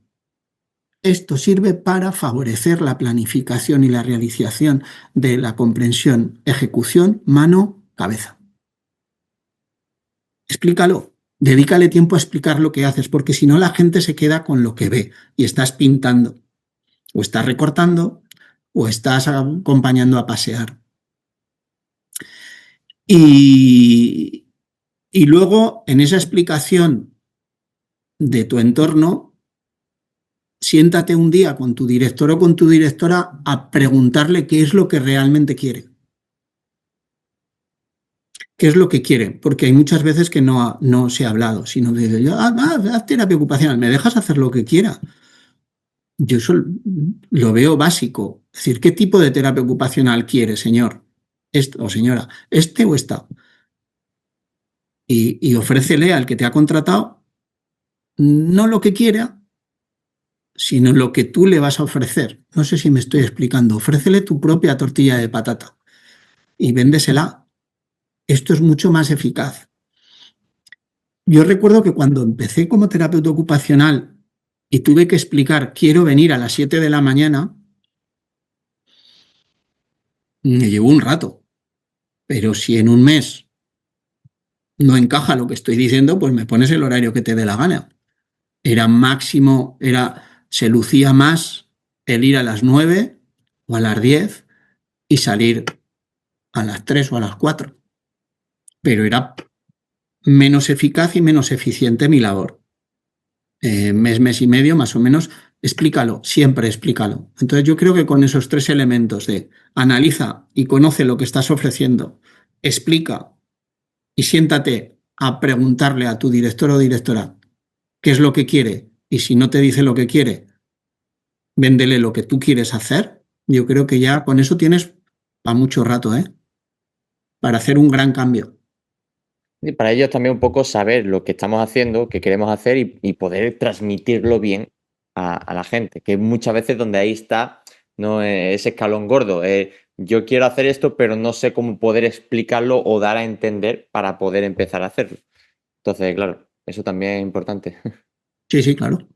S2: Esto sirve para favorecer la planificación y la realización de la comprensión, ejecución, mano, cabeza. Explícalo. Dedícale tiempo a explicar lo que haces, porque si no la gente se queda con lo que ve y estás pintando, o estás recortando, o estás acompañando a pasear. Y luego, en esa explicación de tu entorno, siéntate un día con tu director o con tu directora a preguntarle qué es lo que realmente quiere. ¿Qué es lo que quiere? Porque hay muchas veces que no se ha hablado, sino que dice, haz terapia ocupacional, ¿me dejas hacer lo que quiera? Yo eso lo veo básico. Es decir, ¿qué tipo de terapia ocupacional quiere, señor? O señora, este o esta. Y ofrécele al que te ha contratado no lo que quiera, sino lo que tú le vas a ofrecer. No sé si me estoy explicando. Ofrécele tu propia tortilla de patata y véndesela. Esto es mucho más eficaz. Yo recuerdo que cuando empecé como terapeuta ocupacional y tuve que explicar, quiero venir a las 7 de la mañana, me llevó un rato. Pero si en un mes no encaja lo que estoy diciendo, pues me pones el horario que te dé la gana. Se lucía más el ir a las 9 o a las 10 y salir a las 3 o a las 4. Pero era menos eficaz y menos eficiente mi labor. Mes y medio, más o menos, explícalo, siempre explícalo. Entonces yo creo que con esos 3 elementos de analiza y conoce lo que estás ofreciendo, explica y siéntate a preguntarle a tu director o directora qué es lo que quiere, y si no te dice lo que quiere, véndele lo que tú quieres hacer. Yo creo que ya con eso tienes para mucho rato, para hacer un gran cambio.
S1: Y para ellos también un poco saber lo que estamos haciendo, qué queremos hacer y poder transmitirlo bien a la gente, que muchas veces donde ahí está, ¿no?, ese escalón gordo. Yo quiero hacer esto, pero no sé cómo poder explicarlo o dar a entender para poder empezar a hacerlo. Entonces, claro, eso también es importante.
S2: Sí, claro.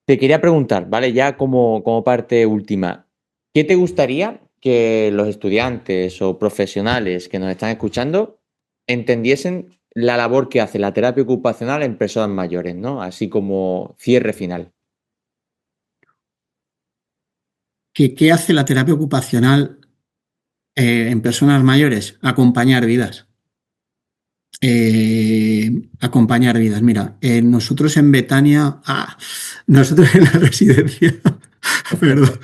S1: Te quería preguntar, ¿vale? Ya como parte última, ¿qué te gustaría que los estudiantes o profesionales que nos están escuchando entendiesen la labor que hace la terapia ocupacional en personas mayores, ¿no? Así como cierre final.
S2: ¿Qué hace la terapia ocupacional en personas mayores? Acompañar vidas. Acompañar vidas. Mira, nosotros en Betania, nosotros en la residencia, perdón.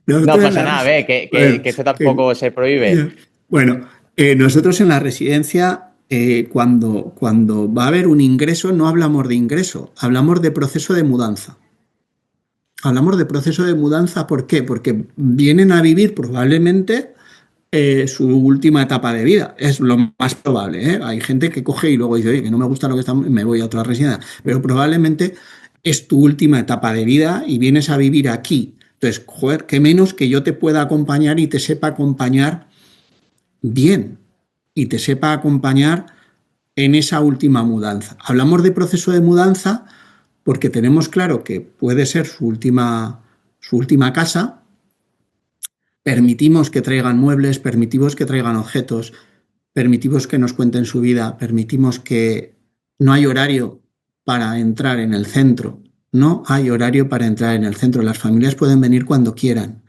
S1: No pasa nada, que esto tampoco se prohíbe.
S2: Bueno, nosotros en la residencia cuando va a haber un ingreso, no hablamos de ingreso, hablamos de proceso de mudanza. Hablamos de proceso de mudanza, ¿por qué? Porque vienen a vivir probablemente su última etapa de vida. Es lo más probable, ¿eh? Hay gente que coge y luego dice, oye, que no me gusta lo que está, me voy a otra residencia. Pero probablemente es tu última etapa de vida y vienes a vivir aquí. Entonces, joder, qué menos que yo te pueda acompañar y te sepa acompañar bien y te sepa acompañar en esa última mudanza. Hablamos de proceso de mudanza porque tenemos claro que puede ser su última casa, permitimos que traigan muebles, permitimos que traigan objetos, permitimos que nos cuenten su vida, permitimos que no hay horario para entrar en el centro, no hay horario para entrar en el centro, las familias pueden venir cuando quieran.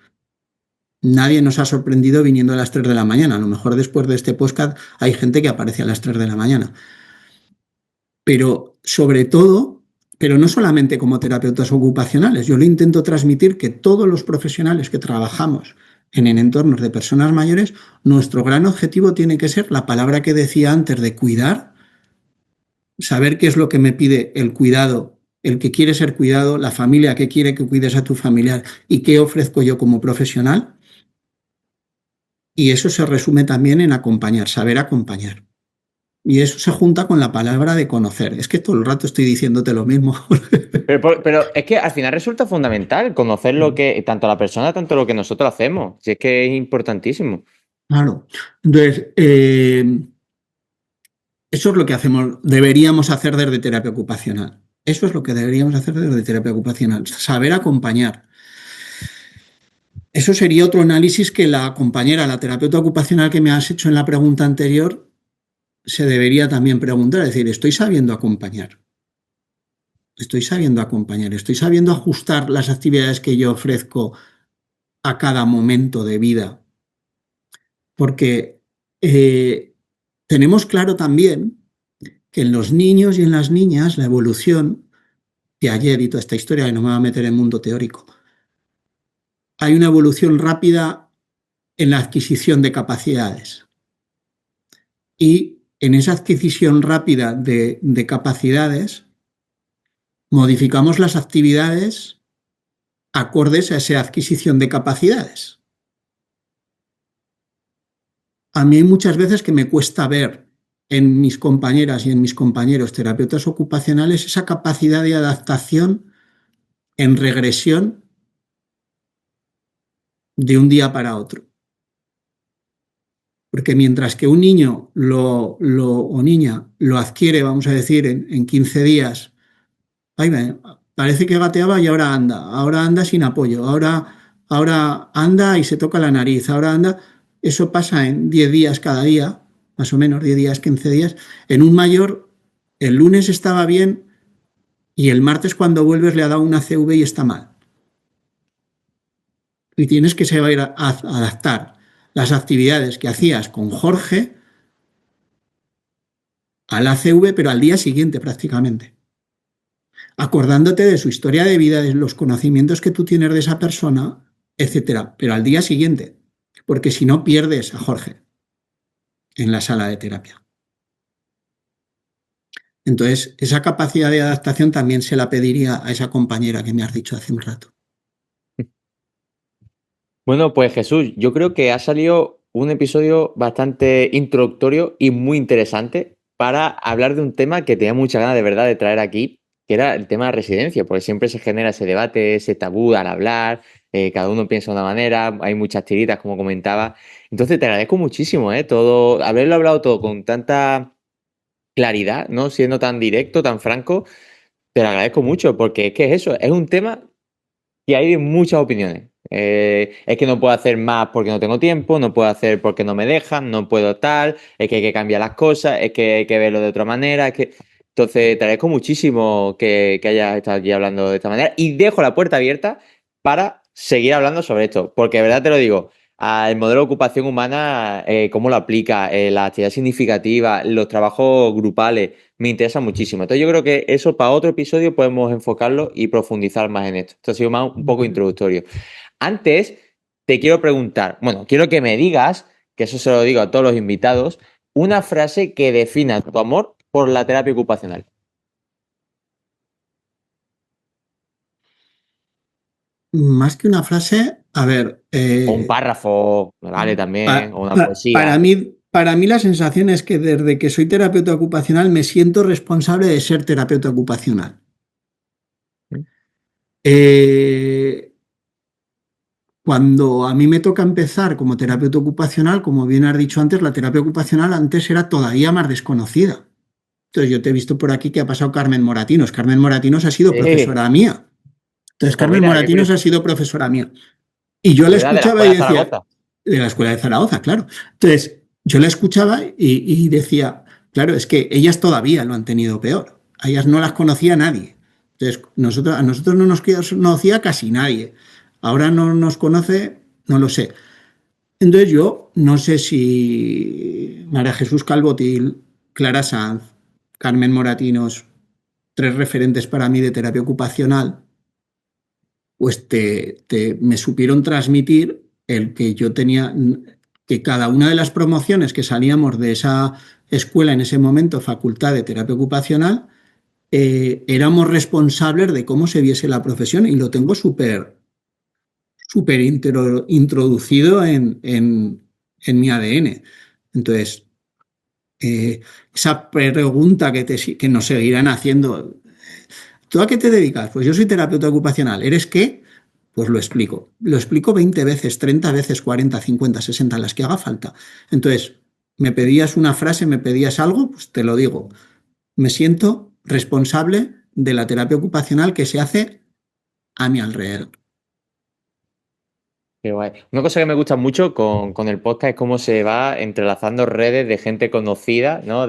S2: Nadie nos ha sorprendido viniendo a las 3 de la mañana. A lo mejor después de este podcast hay gente que aparece a las 3 de la mañana. Pero sobre todo, pero no solamente como terapeutas ocupacionales, yo le intento transmitir que todos los profesionales que trabajamos en entornos de personas mayores, nuestro gran objetivo tiene que ser la palabra que decía antes de cuidar, saber qué es lo que me pide el cuidado, el que quiere ser cuidado, la familia que quiere que cuides a tu familiar y qué ofrezco yo como profesional. Y eso se resume también en acompañar, saber acompañar. Y eso se junta con la palabra de conocer. Es que todo el rato estoy diciéndote lo mismo.
S1: Pero es que al final resulta fundamental conocer lo que, tanto la persona, tanto lo que nosotros hacemos. Si es que es importantísimo.
S2: Claro. Entonces, eso es lo que hacemos, deberíamos hacer desde terapia ocupacional. Eso es lo que deberíamos hacer desde terapia ocupacional, saber acompañar. Eso sería otro análisis que la compañera, la terapeuta ocupacional que me has hecho en la pregunta anterior, se debería también preguntar, es decir, ¿estoy sabiendo acompañar? Estoy sabiendo acompañar, estoy sabiendo ajustar las actividades que yo ofrezco a cada momento de vida. Porque tenemos claro también que en los niños y en las niñas la evolución, que ayer y toda esta historia, que no me va a meter en mundo teórico, hay una evolución rápida en la adquisición de capacidades. Y en esa adquisición rápida de capacidades, modificamos las actividades acordes a esa adquisición de capacidades. A mí hay muchas veces que me cuesta ver en mis compañeras y en mis compañeros terapeutas ocupacionales esa capacidad de adaptación en regresión de un día para otro. Porque mientras que un niño o niña lo adquiere, vamos a decir, en 15 días, ay, parece que gateaba y ahora anda sin apoyo, ahora anda y se toca la nariz, ahora anda, eso pasa en 10 días cada día, más o menos 10 días, 15 días. En un mayor, el lunes estaba bien y el martes cuando vuelves le ha dado una CV y está mal. Y tienes que saber adaptar las actividades que hacías con Jorge al ACV, pero al día siguiente prácticamente. Acordándote de su historia de vida, de los conocimientos que tú tienes de esa persona, etcétera, pero al día siguiente, porque si no pierdes a Jorge en la sala de terapia. Entonces, esa capacidad de adaptación también se la pediría a esa compañera que me has dicho hace un rato.
S1: Bueno, pues Jesús, yo creo que ha salido un episodio bastante introductorio y muy interesante para hablar de un tema que tenía mucha ganas de verdad de traer aquí, que era el tema de residencia, porque siempre se genera ese debate, ese tabú al hablar, cada uno piensa de una manera, hay muchas tiritas, como comentaba. Entonces te agradezco muchísimo, todo, haberlo hablado todo con tanta claridad, ¿no? Siendo tan directo, tan franco, te lo agradezco mucho, porque es que es eso, es un tema que hay muchas opiniones. Es que no puedo hacer más porque no tengo tiempo, no puedo hacer porque no me dejan, no puedo tal, es que hay que cambiar las cosas, es que hay que verlo de otra manera, es que... Entonces, te agradezco muchísimo que hayas estado aquí hablando de esta manera y dejo la puerta abierta para seguir hablando sobre esto, porque de verdad te lo digo, el modelo de ocupación humana, cómo lo aplica, la actividad significativa, los trabajos grupales, me interesa muchísimo. Entonces yo creo que eso para otro episodio podemos enfocarlo y profundizar más en esto. Esto ha sido más un poco introductorio. Antes te quiero preguntar, bueno, quiero que me digas, que eso se lo digo a todos los invitados, una frase que defina tu amor por la terapia ocupacional.
S2: Más que una frase, a ver,
S1: O un párrafo, me vale también, o una
S2: para
S1: poesía.
S2: mí la sensación es que desde que soy terapeuta ocupacional me siento responsable de ser terapeuta ocupacional. Eh, Cuando a mí me toca empezar como terapeuta ocupacional, como bien has dicho antes, la terapia ocupacional antes era todavía más desconocida. Entonces yo te he visto por aquí que ha pasado Carmen Moratinos. Carmen Moratinos ha sido
S1: Sí.
S2: profesora mía. Entonces
S1: Pues
S2: Carmen
S1: mira, qué
S2: Moratinos
S1: curioso.
S2: ha sido profesora mía. Y yo la
S1: Curiosidad de la
S2: escuchaba y
S1: Escuela de
S2: decía,
S1: Zaragoza.
S2: de la escuela de Zaragoza, claro. Entonces yo la escuchaba y decía, claro, es que ellas todavía lo han tenido peor. A ellas no las conocía nadie. Entonces a nosotros no nos conocía casi nadie. Ahora no nos conoce, no lo sé. Entonces yo no sé si María Jesús Calvotil, Clara Sanz, Carmen Moratinos, tres referentes para mí de terapia ocupacional, pues me supieron transmitir el que yo tenía, que cada una de las promociones que salíamos de esa escuela en ese momento, Facultad de Terapia Ocupacional, éramos responsables de cómo se viese la profesión y lo tengo súper introducido en mi ADN. Entonces, esa pregunta que nos seguirán haciendo, ¿tú a qué te dedicas? Pues yo soy terapeuta ocupacional. ¿Eres qué? Pues lo explico. Lo explico 20 veces, 30 veces, 40, 50, 60, las que haga falta. Entonces, me pedías una frase, me pedías algo, pues te lo digo. Me siento responsable de la terapia ocupacional que se hace a mi alrededor.
S1: Qué guay. Una cosa que me gusta mucho con el podcast es cómo se va entrelazando redes de gente conocida, ¿no?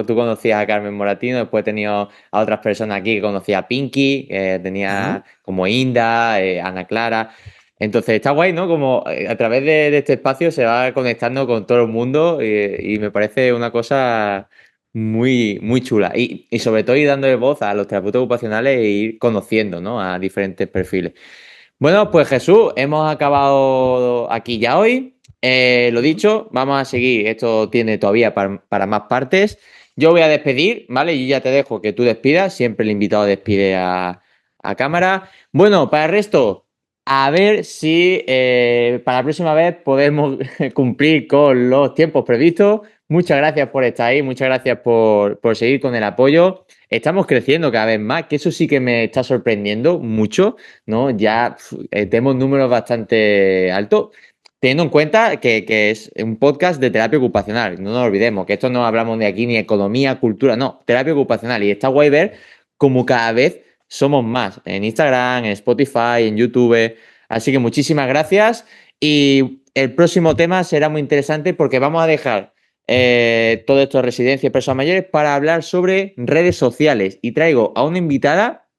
S1: Tú conocías a Carmen Moratino, después he tenido a otras personas aquí que conocía a Pinky, tenía
S2: Claro.
S1: como Inda, Ana Clara. Entonces está guay, ¿no? Como a través de este espacio se va conectando con todo el mundo y me parece una cosa muy, muy chula. Y sobre todo ir dándole voz a los terapeutas ocupacionales e ir conociendo, ¿no? A diferentes perfiles. Bueno, pues Jesús, hemos acabado aquí ya hoy. Lo dicho, vamos a seguir. Esto tiene todavía para más partes. Yo voy a despedir, ¿vale? Yo ya te dejo que tú despidas. Siempre el invitado despide a cámara. Bueno, para el resto, a ver si para la próxima vez podemos cumplir con los tiempos previstos. Muchas gracias por estar ahí, muchas gracias por seguir con el apoyo. Estamos creciendo cada vez más, que eso sí que me está sorprendiendo mucho, ¿no? Ya tenemos números bastante altos, teniendo en cuenta que es un podcast de terapia ocupacional. No nos olvidemos que esto no hablamos de aquí ni economía, cultura, no, terapia ocupacional. Y está guay ver cómo cada vez somos más en Instagram, en Spotify, en YouTube. Así que muchísimas gracias. Y el próximo tema será muy interesante porque vamos a dejar todo esto de residencia y personas mayores para hablar sobre redes sociales. Y traigo a una invitada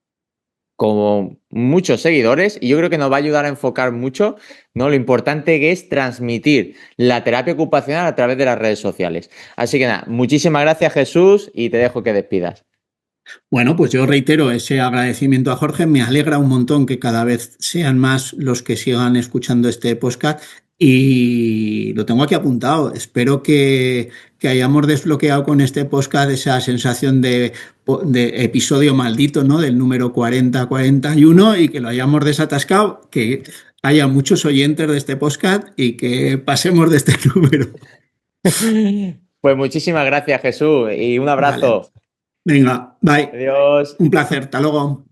S1: con muchos seguidores y yo creo que nos va a ayudar a enfocar mucho, ¿no? Lo importante que es transmitir la terapia ocupacional a través de las redes sociales. Así que nada, muchísimas gracias Jesús y te dejo que despidas.
S2: Bueno, pues yo reitero ese agradecimiento a Jorge. Me alegra un montón que cada vez sean más los que sigan escuchando este podcast y lo tengo aquí apuntado. Espero que hayamos desbloqueado con este podcast esa sensación de episodio maldito, ¿no? Del número 40-41 y que lo hayamos desatascado, que haya muchos oyentes de este podcast y que pasemos de este número.
S1: Pues muchísimas gracias Jesús y un
S2: Vale.
S1: abrazo.
S2: Venga, bye.
S1: Adiós.
S2: Un placer. Hasta luego.